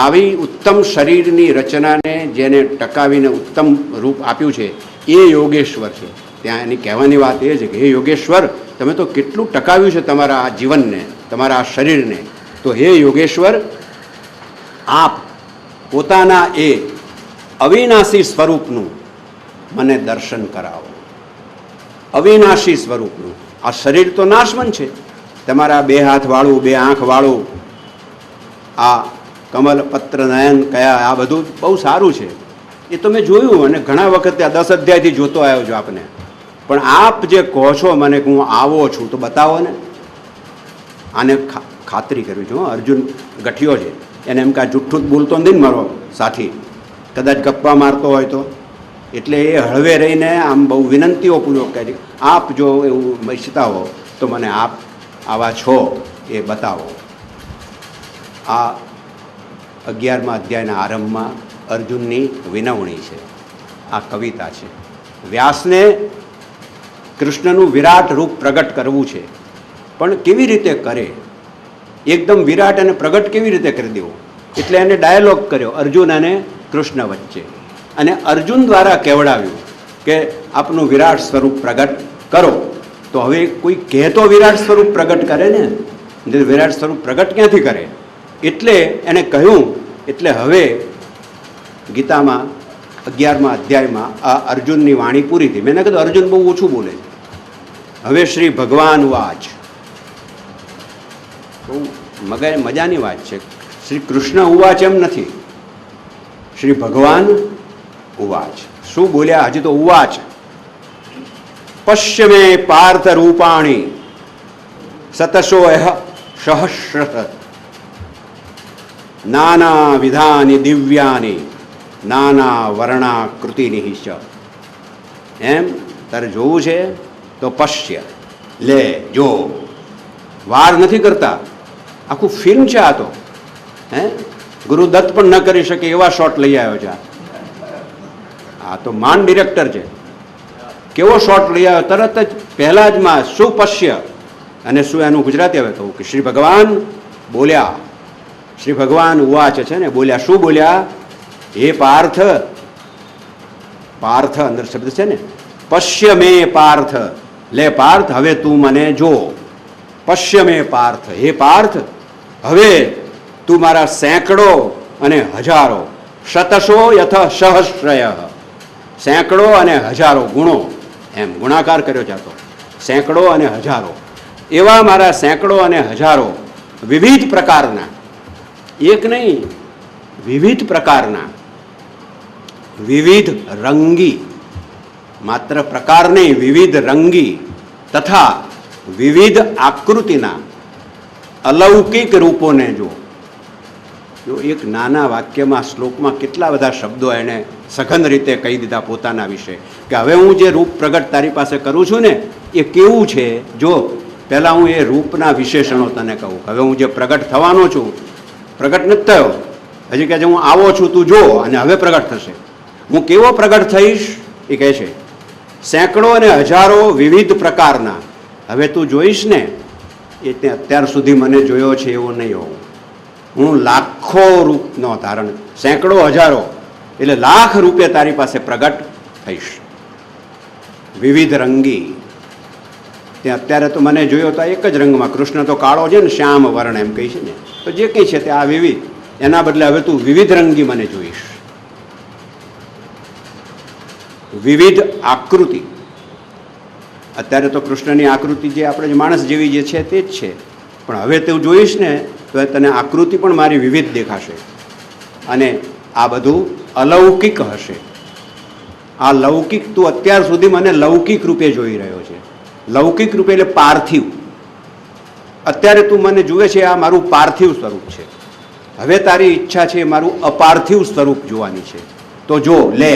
A: આવી ઉત્તમ શરીરની રચનાને જેને ટકાવીને ઉત્તમ રૂપ આપ્યું છે એ યોગેશ્વર છે. ત્યાં એની કહેવાની વાત એ છે કે હે યોગેશ્વર, તમે તો કેટલું ટકાવ્યું છે તમારા આ જીવનને, તમારા આ શરીરને. તો હે યોગેશ્વર, આપ પોતાના એ અવિનાશી સ્વરૂપનું મને દર્શન કરાવો. અવિનાશી સ્વરૂપનું. આ શરીર તો નાશવંત છે, તમારા 2 હાથવાળું 2 આંખવાળું, આ કમલ પત્ર નયન કયા, આ બધું બહુ સારું છે, એ તો મેં જોયું, અને ઘણા વખતે આ 10 અધ્યાયથી જોતો આવ્યો છું આપને. પણ આપ જે કહો છો મને કે હું આવો છું, તો બતાવો ને. આને ખાતરી કરવી છું. અર્જુન ગઠિયો છે, એને એમ કે જુઠ્ઠું જ બોલતો નથી ને મારો સાથી, કદાચ ગપ્પા મારતો હોય તો. એટલે એ હળવે રહીને આમ બહુ વિનંતીઓ પૂર્વક કહે, આપ જો એવું ઈચ્છતા હો તો મને આપ આવા છો એ બતાવો. આ 11મા અધ્યાયના આરંભમાં અર્જુનની વિનવણી છે, આ કવિતા છે. વ્યાસને કૃષ્ણનું વિરાટ રૂપ પ્રગટ કરવું છે, પણ કેવી રીતે કરે, એકદમ વિરાટ અને પ્રગટ કેવી રીતે કરી દેવું, એટલે એને ડાયલોગ કર્યો અર્જુન અને કૃષ્ણ વચ્ચે, અને અર્જુન દ્વારા કહેવડાવ્યું કે આપનું વિરાટ સ્વરૂપ પ્રગટ કરો. તો હવે કોઈ કહેતો વિરાટ સ્વરૂપ પ્રગટ કરે ને, વિરાટ સ્વરૂપ પ્રગટ ક્યાંથી કરે? એટલે એને કહ્યું. એટલે હવે ગીતામાં 11મા અધ્યાયમાં આ અર્જુનની વાણી પૂરી થઈ. મેં કીધું અર્જુન બહુ ઓછું બોલે છે. હવે શ્રી ભગવાન વાચ, બહુ મજાની વાત છે. શ્રી કૃષ્ણ ઉવાચ એમ નથી, શ્રી ભગવાન ઉવાચ. શું બોલ્યા? હજી તો ઉવાચ. પશ્ય મે પાર્થ રૂપાણી સતશો સહસ્ર નાના વિધાની દિવ્યાની નાના વર્ણાકૃતિની ચ. એમ તારે જોવું છે તો પશ્ય, લે, જો. વાર નથી કરતા, આખું ફિલ્મ છે આ તો. ગુરુદત્ત પણ ન કરી શકે એવા શોટ લઈ આવ્યો છે આ તો. માન ડિરેક્ટર છે. કેવો શોટ લઈ આવ્યો તરત જ પહેલા જ માં. શું પશ્ય અને શું એનું ગુજરાતી આવે કહું કે શ્રી ભગવાન બોલ્યા. શ્રી ભગવાન ઉવાચ છે ને, બોલ્યા. શું બોલ્યા? હે પાર્થ, પાર્થ અંદર શબ્દ છે ને, પશ્ય મે પાર્થ, લે પાર્થ હવે તું મને જો. પશ્ય મે પાર્થ, હે પાર્થ હવે તું મારા સેંકડો અને હજારો, શતશો યથ સહસ્રય, સેંકડો અને હજારો ગુણો, એમ ગુણાકાર કર્યો જાતો, સેંકડો અને હજારો, એવા મારા સેંકડો અને હજારો વિવિધ પ્રકારના, એક નહીં વિવિધ પ્રકારના, વિવિધ રંગી, માત્ર પ્રકાર નહીં વિવિધ રંગી તથા વિવિધ આકૃતિના અલૌકિક રૂપોને જો. જો એક નાના વાક્યમાં, શ્લોકમાં કેટલા બધા શબ્દો એણે સઘન રીતે કહી દીધા પોતાના વિશે, કે હવે હું જે રૂપ પ્રગટ તારી પાસે કરું છું ને એ કેવું છે જો. પહેલાં હું એ રૂપના વિશેષણો તને કહું. હવે હું જે પ્રગટ થવાનો છું, પ્રગટ નથી થયો હજી, કહે છે હું આવો છું તું જો, અને હવે પ્રગટ થશે. હું કેવો પ્રગટ થઈશ એ કહે છે, સેંકડો અને હજારો વિવિધ પ્રકારના. હવે તું જોઈશ ને એ તે અત્યાર સુધી મને જોયો છે એવો નહીં હોવું. હું લાખો રૂપનો ધારણ, સેંકડો હજારો એટલે લાખ રૂપે તારી પાસે પ્રગટ થઈશ. વિવિધ રંગી, તે અત્યારે તો મને જોયો તો એક જ રંગમાં, કૃષ્ણ તો કાળો છે ને, શ્યામ વર્ણ એમ કહી છે ને, તો જે કંઈ છે તે આ વિવિધ. એના બદલે હવે તું વિવિધ રંગી મને જોઈશ. વિવિધ આકૃતિ, અત્યારે તો કૃષ્ણની આકૃતિ જે આપણે માણસ જેવી જે છે તે જ છે, પણ હવે તું જોઈશ ને તો તને આકૃતિ પણ મારી વિવિધ દેખાશે. અને આ બધું અલૌકિક હશે. આ લૌકિક, તું અત્યાર સુધી મને લૌકિક રૂપે જોઈ રહ્યો છે. લૌકિક રૂપે એટલે પાર્થિવ. અત્યારે તું મને જુએ છે આ મારું પાર્થિવ સ્વરૂપ છે. હવે તારી ઈચ્છા છે મારું અપાર્થિવ સ્વરૂપ જોવાની છે. તો જો, લે.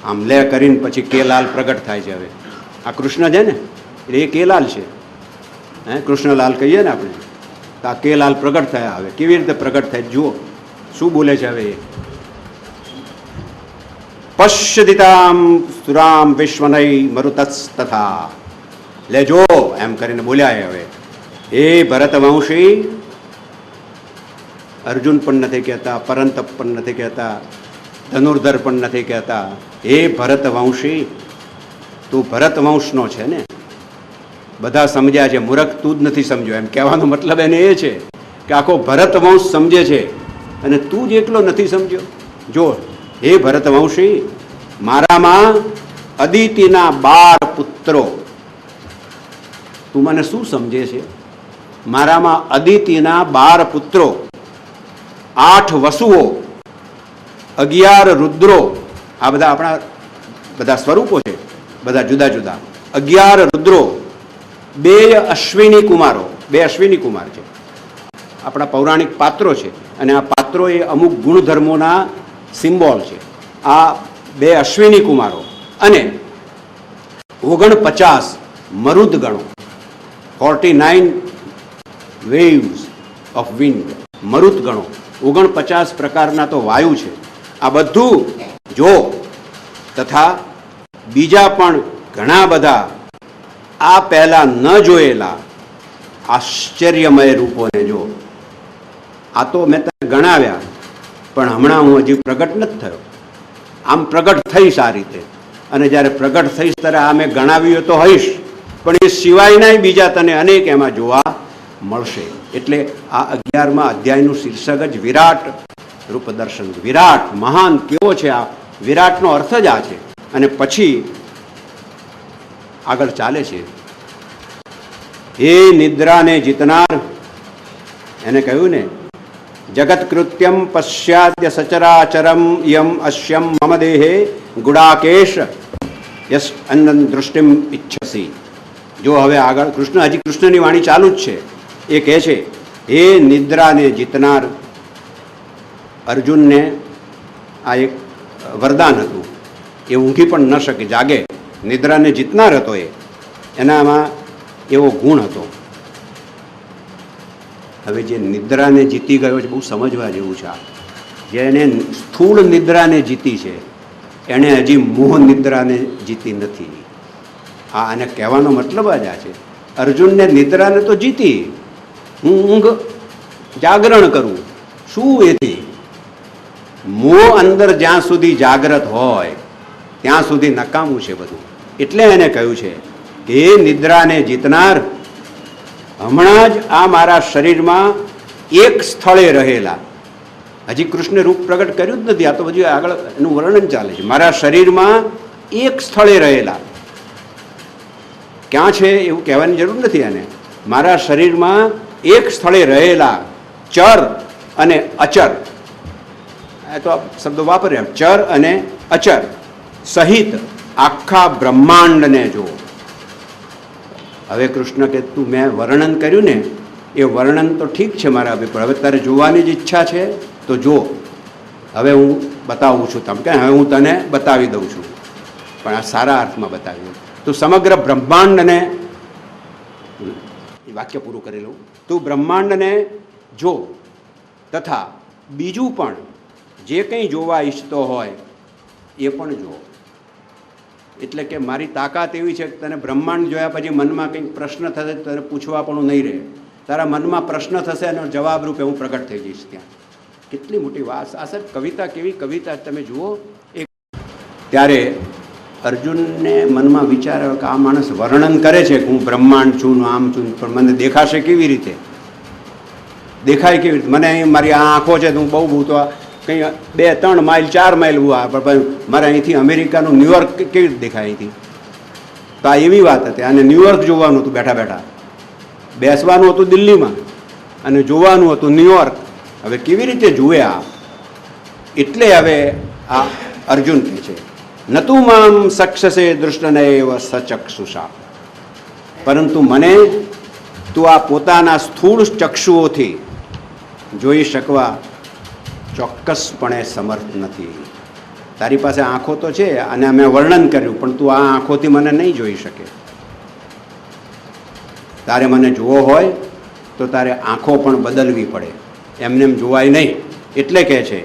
A: આમ લે કરીને પછી કેલાલ પ્રગટ થાય છે. હવે આ કૃષ્ણ છે ને એટલે એ કેલાલ છે. કૃષ્ણલાલ કહીએ ને આપણે, તો આ કેલાલ પ્રગટ થયા. હવે કેવી રીતે પ્રગટ થાય જુઓ. શું બોલે છે હવે? પશ્યદિતામ સુરામ વિશ્વનય મરુતસ્તથા, લેજો એમ કરીને બોલ્યા. હવે હે ભરતવંશી, અર્જુન પણ નથી કહેતા, પરંતપ પણ નથી કહેતા, ધનુર્ધર પણ નથી કહેતા. હે ભરતવંશી, તું ભરતવંશનો છે ને. બધા સમજ્યા છે, મૂર્ખ તું જ નથી સમજ્યો. એમ કહેવાનો મતલબ એને એ છે કે આખો ભરતવંશ સમજે છે અને તું જ એકલો નથી સમજ્યો. જો, હે ભરતવંશી, મારામાં અદિતિના 12 પુત્રો. તું મને શું સમજે છે? મારામાં અદિતિના 12 પુત્રો, 8 વસુઓ, 11 રુદ્રો. આ બધા આપણા બધા સ્વરૂપો છે, બધા જુદા જુદા. 11 રુદ્રો, 2 અશ્વિની કુમારો. 2 અશ્વિની કુમાર છે, આપણા પૌરાણિક પાત્રો છે, અને આ પાત્રો એ અમુક ગુણધર્મોના સિમ્બોલ છે. આ 2 અશ્વિની કુમારો અને 49 મરુદ ગણો. 49 વેવ્સ ઓફ વિન્ડ, મરુત ગણો. 49 પ્રકારના તો વાયુ છે. આ બધું જો, તથા બીજા પણ ઘણા બધા આ પહેલા ન જોયેલા આશ્ચર્યમય રૂપોને જો. આ તો મેં તને ગણાવ્યા, પણ હમણાં હું હજી પ્રગટ નથી થયો. આમ પ્રગટ થઈશ આ રીતે, અને જ્યારે પ્રગટ થઈશ ત્યારે આ મેં ગણાવ્યું તો હઈશ, પણ એ સિવાયના બીજા તને અનેક એમાં જોવા મળશે. એટલે આ 11મા અધ્યાયનું શીર્ષક જ વિરાટ રૂપ દર્શન. વિરાટ, મહાન કેવો છે આ? વિરાટનો અર્થ જ આ છે. અને પછી આગળ ચાલે છે, હે નિદ્રાને જીતનાર, એને કહ્યું ને, જગત કૃત્યમ પશ્ચાદ્ય સચરાચરમ યમ અશ્યમ મમ દેહે ગુડાકેશ યસ અનંત દૃષ્ટિમ ઈચ્છસી. જો હવે આગળ કૃષ્ણની વાણી ચાલુ જ છે. એ કહે છે, હે નિદ્રાને જીતનાર અર્જુનને આ એક વરદાન હતું. એ ઊંઘી પણ ન શકે, જાગે. નિદ્રાને જીતનાર હતો એ, એનામાં એવો ગુણ હતો. હવે જે નિદ્રાને જીતી ગયો છે, બહુ સમજવા જેવું છે. જેને સ્થૂળ નિદ્રાને જીતી છે, એણે હજી મોહ નિદ્રાને જીતી નથી. આને કહેવાનો મતલબ જ આ છે. અર્જુનને નિદ્રાને તો જીતી, હું ઊંઘ જાગરણ કરું, શું એથી? મોહ અંદર જ્યાં સુધી જાગ્રત હોય ત્યાં સુધી નકામું છે બધું. એટલે એને કહ્યું છે કે એ નિદ્રાને જીતનાર, હમણાં જ આ મારા શરીરમાં એક સ્થળે રહેલા, હજી કૃષ્ણે રૂપ પ્રગટ કર્યું જ નથી, આ તો બધું આગળ એનું વર્ણન ચાલે છે. મારા શરીરમાં એક સ્થળે રહેલા, ક્યાં છે એવું કહેવાની જરૂર નથી એને. મારા શરીરમાં એક સ્થળે રહેલા ચર અને અચર, તો શબ્દો વાપર્યા, ચર અને અચર સહિત આખા બ્રહ્માંડને જો. હવે કૃષ્ણ કે તું મેં વર્ણન કર્યું ને, એ વર્ણન તો ઠીક છે મારા અભિપ્રાય, હવે તારે જોવાની જ ઈચ્છા છે તો જો. હવે હું બતાવું છું તમને, હવે હું તને બતાવી દઉં છું, પણ આ સારા અર્થમાં બતાવી દઉં. તું સમગ્ર બ્રહ્માંડને, વાક્ય પૂરું કરી લઉં, તું બ્રહ્માંડને જો, તથા બીજું પણ જે કંઈ જોવા ઈચ્છતો હોય એ પણ જો. એટલે કે મારી તાકાત એવી છે કે તને બ્રહ્માંડ જોયા પછી મનમાં કંઈક પ્રશ્ન થશે, તને પૂછવા પણ નહીં રહે. તારા મનમાં પ્રશ્ન થશે અને જવાબ રૂપે હું પ્રગટ થઈ જઈશ ત્યાં. કેટલી મોટી વાત! આ સર કવિતા, કેવી કવિતા તમે જુઓ. એક ત્યારે અર્જુનને મનમાં વિચાર આવ્યો કે આ માણસ વર્ણન કરે છે કે હું બ્રહ્માંડ છું, આમ છું, પણ મને દેખાશે કેવી રીતે? દેખાય કેવી રીતે? મને અહીં મારી આ આંખો છે તો હું બહુ તો કંઈ 2-3 માઇલ 4 માઇલ પણ મારે અહીંથી અમેરિકાનું ન્યુયોર્ક કેવી રીતે દેખાય અહીંથી? તો આ એવી વાત હતી. અને ન્યુયોર્ક જોવાનું હતું, બેઠા બેઠા બેસવાનું હતું દિલ્હીમાં અને જોવાનું હતું ન્યુયોર્ક. હવે કેવી રીતે જુએ આ? એટલે હવે આ અર્જુન કહે છે, નતું મામ સક્ષસે દૃષ્ટનૈવ સચક્ષુષા, પરંતુ મને તું આ પોતાના સ્થૂળ ચક્ષુઓથી જોઈ શકવા ચોક્કસપણે સમર્થ નથી. તારી પાસે આંખો તો છે અને અમે વર્ણન કર્યું, પણ તું આ આંખોથી મને નહીં જોઈ શકે. તારે મને જોવો હોય તો તારે આંખો પણ બદલવી પડે, એમને એમ જોવાય નહીં. એટલે કહે છે,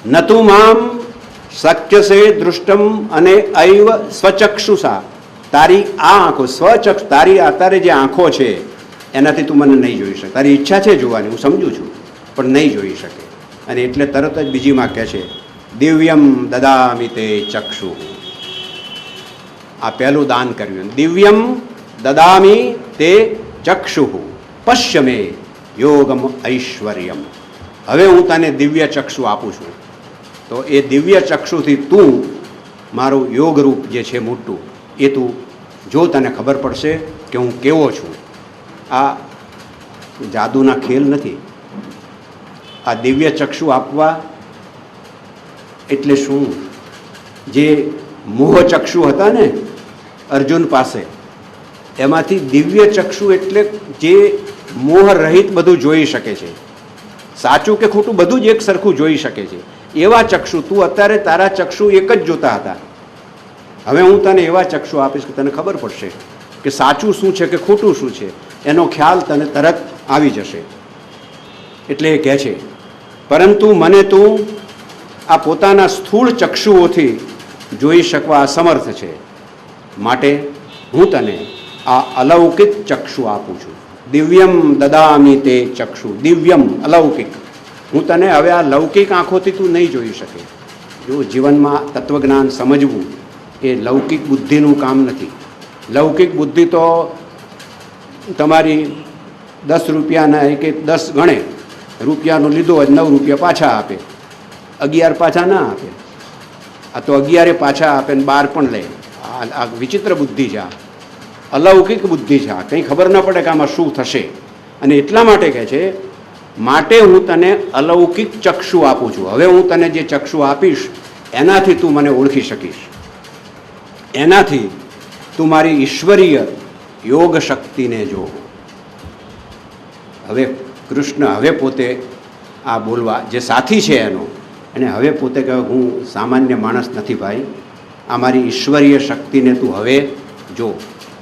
A: નતું મામ શક્યસે દૃષ્ટમ અને અૈવ સ્વચક્ષુષા, તારી આ આંખો સ્વચક્ષ, તારી અત્યારે જે આંખો છે એનાથી તું મને નહીં જોઈ શકે. તારી ઈચ્છા છે જોવાની, હું સમજુ છું, પણ નહીં જોઈ શકે. અને એટલે તરત જ બીજીમાં કહે છે, દિવ્યમ દદામિ તે ચક્ષુ. આ પહેલું દાન કર્યું, દિવ્યમ દદામિ તે ચક્ષુ પશ્ય મે યોગમ ઐશ્વર્યમ. હવે હું તને દિવ્ય ચક્ષુ આપું છું, તો એ દિવ્ય ચક્ષુથી તું મારું યોગરૂપ જે છે મોટું એ તું જો, તને ખબર પડશે કે હું કેવો છું. આ જાદુના ખેલ નથી. આ દિવ્ય ચક્ષુ આપવા એટલે શું? જે મોહ ચક્ષુ હતા ને અર્જુન પાસે, એમાંથી દિવ્ય ચક્ષુ એટલે જે મોહ રહિત બધું જોઈ શકે છે, સાચું કે ખોટું બધું જ એક સરખું જોઈ શકે છે. એવા ચક્ષુ તું અત્યારે, તારા ચક્ષુ એક જ જોતા હતા. હવે હું તને એવા ચક્ષુ આપીશ કે તને ખબર પડશે કે સાચું શું છે કે ખોટું શું છે, એનો ખ્યાલ તને તરત આવી જશે. એટલે એ કહે છે, પરંતુ મને તું આ પોતાના સ્થૂળ ચક્ષુઓથી જોઈ શકવા અસમર્થ છે, માટે હું તને આ અલૌકિક ચક્ષુ આપું છું. દિવ્યમ દદામિ તે ચક્ષુ, દિવ્યમ અલૌકિક. હું તને હવે આ લૌકિક આંખોથી તું નહીં જોઈ શકે. જો જીવનમાં તત્વજ્ઞાન સમજવું એ લૌકિક બુદ્ધિનું કામ નથી. લૌકિક બુદ્ધિ તો તમારી 10 રૂપિયાના કે 10 ગણે, રૂપિયાનું લીધો હોય 9 રૂપિયા પાછા આપે, 11 પાછા ના આપે. આ તો 11 પાછા આપે ને 12 પણ લે. આ વિચિત્ર બુદ્ધિ છે, આ અલૌકિક બુદ્ધિ છે. આ કંઈ ખબર ન પડે કે આમાં શું થશે. અને એટલા માટે કહે છે માટે હું તને અલૌકિક ચક્ષુ આપું છું. હવે હું તને જે ચક્ષુ આપીશ એનાથી તું મને ઓળખી શકીશ, એનાથી તું મારી ઈશ્વરીય યોગ શક્તિને જો. હવે કૃષ્ણ હવે પોતે આ બોલવા જે સાથી છે એનો, અને હવે પોતે કહે હું સામાન્ય માણસ નથી ભાઈ, આ મારી ઈશ્વરીય શક્તિને તું હવે જો.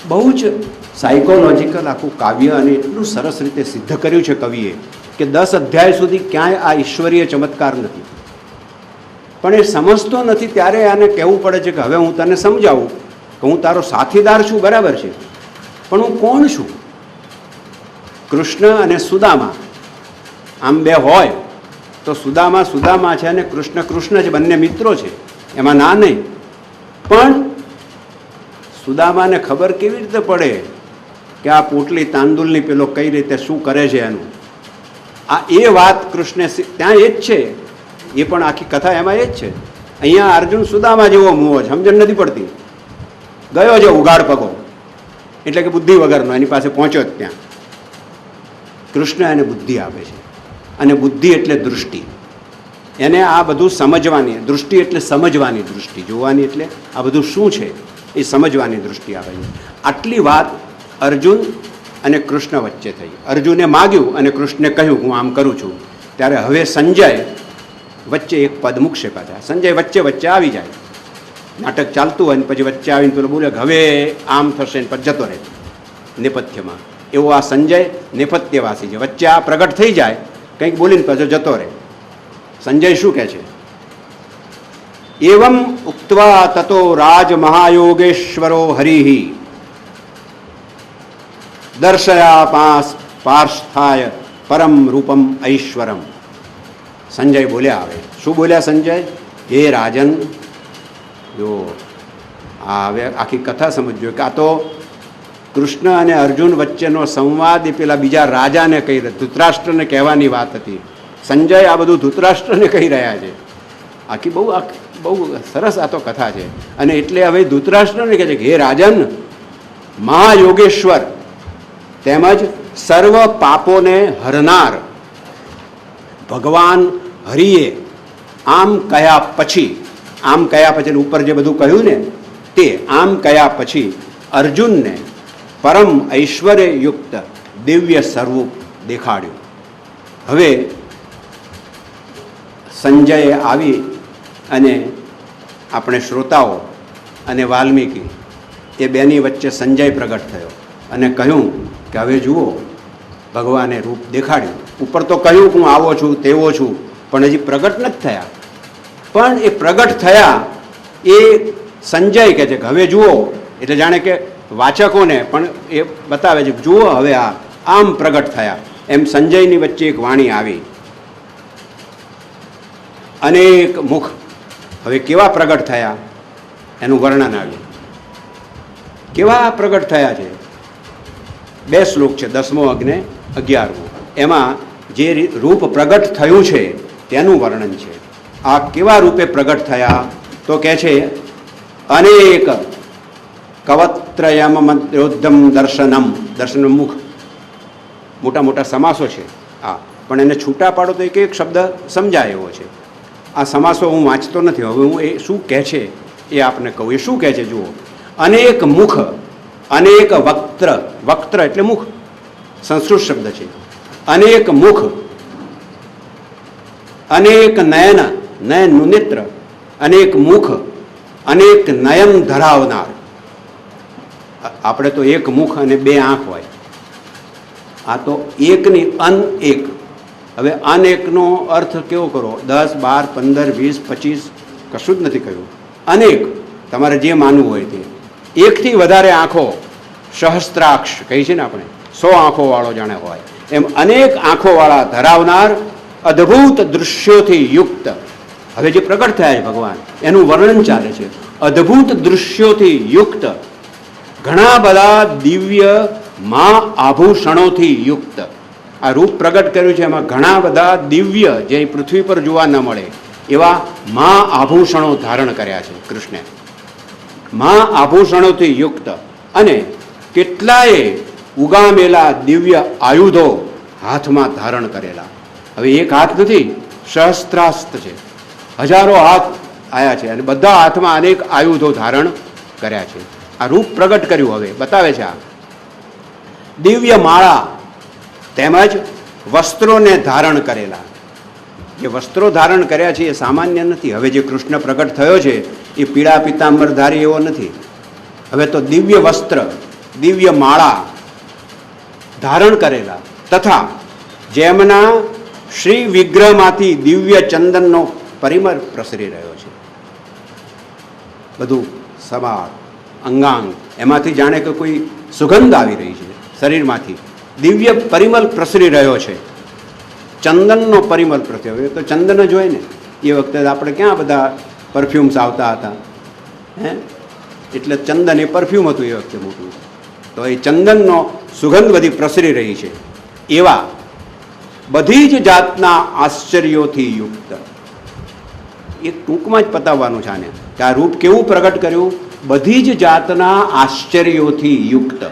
A: બહુ જ સાયકોલોજીકલ આખું કાવ્ય, અને એટલું સરસ રીતે સિદ્ધ કર્યું છે કવિએ કે 10 અધ્યાય સુધી ક્યાંય આ ઈશ્વરીય ચમત્કાર નથી. પણ એ સમજતો નથી ત્યારે આને કહેવું પડે છે કે હવે હું તને સમજાવું કે હું તારો સાથીદાર છું, બરાબર છે, પણ હું કોણ છું. કૃષ્ણ અને સુદામા આમ બે હોય તો સુદામા છે અને કૃષ્ણ છે, બંને મિત્રો છે, એમાં ના નહીં. પણ સુદામાને ખબર કેવી રીતે પડે કે આ પોટલી તાંદુલની પેલો કઈ રીતે શું કરે છે એનું, આ એ વાત કૃષ્ણે ત્યાં એ જ છે, એ પણ આખી કથા એમાં એ જ છે. અહીંયા અર્જુન સુદામા જેવો મોહ છે, સમજણ નથી પડતી, ગયો છે ઉઘાડ પગો, એટલે કે બુદ્ધિ વગરનો, એની પાસે પહોંચ્યો જ ત્યાં. કૃષ્ણ એને બુદ્ધિ આપે છે, અને બુદ્ધિ એટલે દૃષ્ટિ. એને આ બધું સમજવાની દૃષ્ટિ, એટલે સમજવાની દૃષ્ટિ, જોવાની એટલે આ બધું શું છે એ સમજવાની દૃષ્ટિ આપે છે. આટલી વાત અર્જુન અને કૃષ્ણ વચ્ચે થઈ. અર્જુને માગ્યું અને કૃષ્ણે કહ્યું હું આમ કરું છું. ત્યારે હવે સંજય વચ્ચે એક પદ મૂકશે પાછા. સંજય વચ્ચે આવી જાય, નાટક ચાલતું હોય ને પછી વચ્ચે આવીને પેલો બોલે કે હવે આમ થશે ને પછી જતો રહે નેપથ્યમાં. એવો આ સંજય નેપથ્યવાસી છે, વચ્ચે આ પ્રગટ થઈ જાય, કંઈક બોલીને પાછો જતો રહે. સંજય શું કહે છે? એવમ ઉક્ત્વા તતો રાજ મહાયોગેશ્વરો હરિ દર્શયા પાર્સ્થાય પરમ રૂપમ ઐશ્વરમ. સંજય બોલ્યા. હવે શું બોલ્યા સંજય? હે રાજન, જો આ હવે આખી કથા સમજજો કે આ તો કૃષ્ણ અને અર્જુન વચ્ચેનો સંવાદ એ પેલા બીજા રાજાને કહી, ધૃતરાષ્ટ્રને કહેવાની વાત હતી. સંજય આ બધું ધૃતરાષ્ટ્રને કહી રહ્યા છે. આખી બહુ સરસ આ તો કથા છે. અને એટલે હવે ધૃતરાષ્ટ્રને કહે છે કે હે રાજન, મહાયોગેશ્વર તેમજ સર્વ પાપોને હરનાર ભગવાન હરિએ આમ કહ્યા પછી ઉપર જે બધું કહ્યું ને તે આમ કહ્યા પછી અર્જુનને પરમ ઐશ્વર્યયુક્ત દિવ્ય સ્વરૂપ દેખાડ્યું. હવે સંજયે આવી અને આપણે શ્રોતાઓ અને વાલ્મીકી એ બેની વચ્ચે સંજય પ્રગટ થયો અને કહ્યું કે હવે જુઓ ભગવાને રૂપ દેખાડ્યું. ઉપર તો કહ્યું હું આવો છું તેવો છું, પણ હજી પ્રગટ નથી થયા. પણ એ પ્રગટ થયા એ સંજય કહે છે કે હવે જુઓ, એટલે જાણે કે વાચકોને પણ એ બતાવે છે કે જુઓ હવે આ આમ પ્રગટ થયા. એમ સંજયની વચ્ચે એક વાણી આવી. અનેક મુખ હવે કેવા પ્રગટ થયા એનું વર્ણન આવ્યું. કેવા પ્રગટ થયા છે? 2 શ્લોક છે, 10મો અને 11મો. એમાં જે રૂપ પ્રગટ થયું છે તેનું વર્ણન છે. આ કેવા રૂપે પ્રગટ થયા તો કહે છે અનેક કવત્રયમ મદ્યોદ્ધમ દર્શનમ. દર્શનમ મુખ, મોટા મોટા સમાસો છે આ, પણ એને છૂટા પાડો તો એક શબ્દ સમજાય એવો છે. આ સમાસો હું વાંચતો નથી, હવે હું એ શું કહે છે એ આપને કહું. એ શું કહે છે જુઓ. અનેક મુખ, અનેક વક્ત્ર, વક્ત્ર એટલે મુખ, સંસ્કૃત શબ્દ છે. અનેક મુખ, અનેક નયન, નયનનું નેત્ર, અનેક મુખ, અનેક નયન ધરાવનાર. આપણે તો એક મુખ અને 2 આંખ હોય, આ તો એકની અનેક. હવે અનેકનો અર્થ કેવો કરો? 10, 12, 15, 20, 25 કશું જ નથી કહ્યું. અનેક તમારે જે માનવું હોય તે. એકથી વધારે આંખો, સહસ્ત્રાક્ષ કહી છે ને આપણે, 100 આંખોવાળો જાણે હોય એમ અનેક આંખોવાળા ધરાવનાર, અદ્ભુત દૃશ્યોથી યુક્ત. હવે જે પ્રગટ થયા છે ભગવાન એનું વર્ણન ચાલે છે. અદ્ભુત દૃશ્યોથી યુક્ત, ઘણા બધા દિવ્ય આભૂષણોથી યુક્ત. આ રૂપ પ્રગટ કર્યું છે એમાં ઘણા બધા દિવ્ય, જે પૃથ્વી પર જોવા ન મળે એવા આભૂષણો ધારણ કર્યા છે કૃષ્ણે. આભૂષણોથી યુક્ત, અને કેટલાય ઉગામેલા દિવ્ય આયુધો હાથમાં ધારણ કરેલા. હવે એક હાથ નથી, સહસ્ત્રાસ્ત્ર છે, હજારો હાથ આવ્યા છે અને બધા હાથમાં અનેક આયુધો ધારણ કર્યા છે. આ રૂપ પ્રગટ કર્યું. હવે બતાવે છે આ દિવ્ય માળા તેમજ વસ્ત્રોને ધારણ કરેલા. જે વસ્ત્રો ધારણ કર્યા છે એ સામાન્ય નથી. હવે જે કૃષ્ણ પ્રગટ થયો છે એ પીળા પિતાંબરધારી એવો નથી. હવે તો દિવ્ય વસ્ત્ર, દિવ્ય માળા ધારણ કરેલા તથા જેમના શ્રી વિગ્રહમાંથી દિવ્ય ચંદનનો પરિમળ પ્રસરી રહ્યો છે. બધું સવાર અંગાંગ એમાંથી જાણે કે કોઈ સુગંધ આવી રહી છે શરીરમાંથી. દિવ્ય પરિમળ પ્રસરી રહ્યો છે. ચંદનનો પરિમળ પ્રસર્યો. હવે તો ચંદન જ હોય ને. એ વખતે આપણે ક્યાં બધા પરફ્યુમ્સ આવતા હતા હે, એટલે ચંદન એ પરફ્યુમ હતું એ વખતે મોટું. તો એ ચંદનનો સુગંધ બધી પ્રસરી રહી છે. એવા બધી જ જાતના આશ્ચર્યોથી યુક્ત. એક ટૂંકમાં જ પતાવવાનું છે આને કે આ રૂપ કેવું પ્રગટ કર્યું. બધી જ જાતના આશ્ચર્યોથી યુક્ત.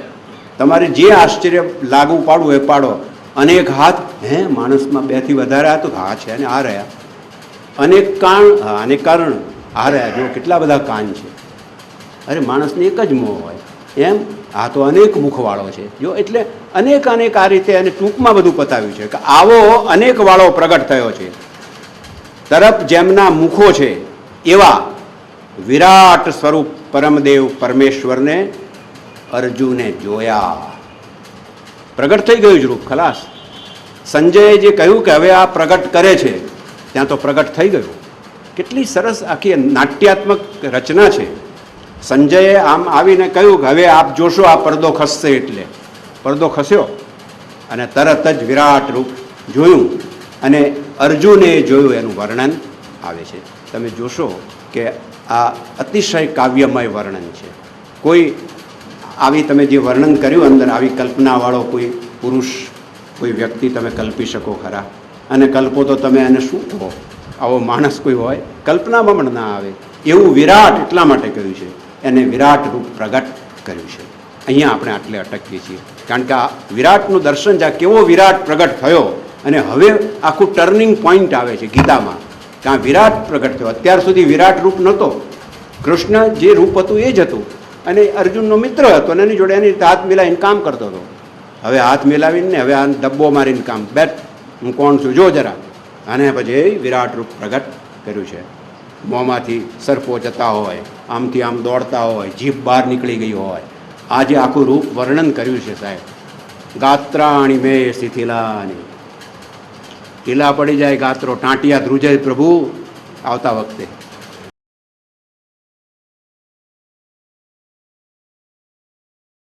A: તમારે જે આશ્ચર્ય લાગુ પાડવું એ પાડો. અનેક હાથ, હે માણસમાં 2 થી વધારે હાથ હા છે અને આ રહ્યા. અનેક કાન, હા અનેક કારણ આ રહ્યા. જો કેટલા બધા કાન છે. અરે માણસને એક જ મોં હોય એમ આ તો અનેક મુખવાળો છે. જો એટલે અનેક અનેક આ રીતે અને ટૂંકમાં બધું પતાવ્યું છે કે આવો અનેક વાળો પ્રગટ થયો છે. તરફ જેમના મુખો છે એવા વિરાટ સ્વરૂપ પરમદેવ પરમેશ્વરને અર્જુને જોયા. પ્રગટ થઈ ગયું જ રૂપ ખલાસ. સંજયે જે કહ્યું કે હવે આ પ્રગટ કરે છે ત્યાં તો પ્રગટ થઈ ગયું. કેટલી સરસ આખી નાટ્યાત્મક રચના છે. સંજયે આમ આવીને કહ્યું કે હવે આપ જોશો આ પડદો ખસશે. એટલે પડદો ખસ્યો અને તરત જ વિરાટ રૂપ જોયું અને અર્જુને જોયું એનું વર્ણન આવે છે. તમે જોશો કે આ અતિશય કાવ્યમય વર્ણન છે. કોઈ આવી તમે જે વર્ણન કર્યું અંદર આવી કલ્પનાવાળો કોઈ પુરુષ, કોઈ વ્યક્તિ તમે કલ્પી શકો ખરા? અને કલ્પો તો તમે એને શું કહો? આવો માણસ કોઈ હોય? કલ્પનામાં પણ ના આવે એવું વિરાટ એટલા માટે કહ્યું છે. એને વિરાટ રૂપ પ્રગટ કર્યું છે. અહીંયા આપણે આટલે અટકીએ છીએ કારણ કે આ વિરાટનું દર્શન જ્યાં કેવો વિરાટ પ્રગટ થયો અને હવે આખું ટર્નિંગ પોઈન્ટ આવે છે ગીતામાં કે આ વિરાટ પ્રગટ થયો. અત્યાર સુધી વિરાટ રૂપ નહોતો. કૃષ્ણ જે રૂપ હતું એ જ હતું અને અર્જુનનો મિત્ર હતો અને એની જોડે એની રીતે હાથ મિલાવીને કામ કરતો હતો. હવે હાથ મિલાવીને હવે આ ડબ્બો મારીને કામ, બેટ હું કોણ છું જો જરા. અને પછી વિરાટ રૂપ પ્રગટ કર્યું છે. મોંમાંથી સર્પો જતા હોય, આમથી આમ દોડતા હોય, જીભ બહાર નીકળી ગઈ હોય. આ જે આખું રૂપ વર્ણન કર્યું છે સાહેબ. ગાત્રાણી મે શિથિલાની, ઢીલા પડી જાય ગાત્રો, ટાંટિયા ધ્રુજે પ્રભુ આવતા વખતે.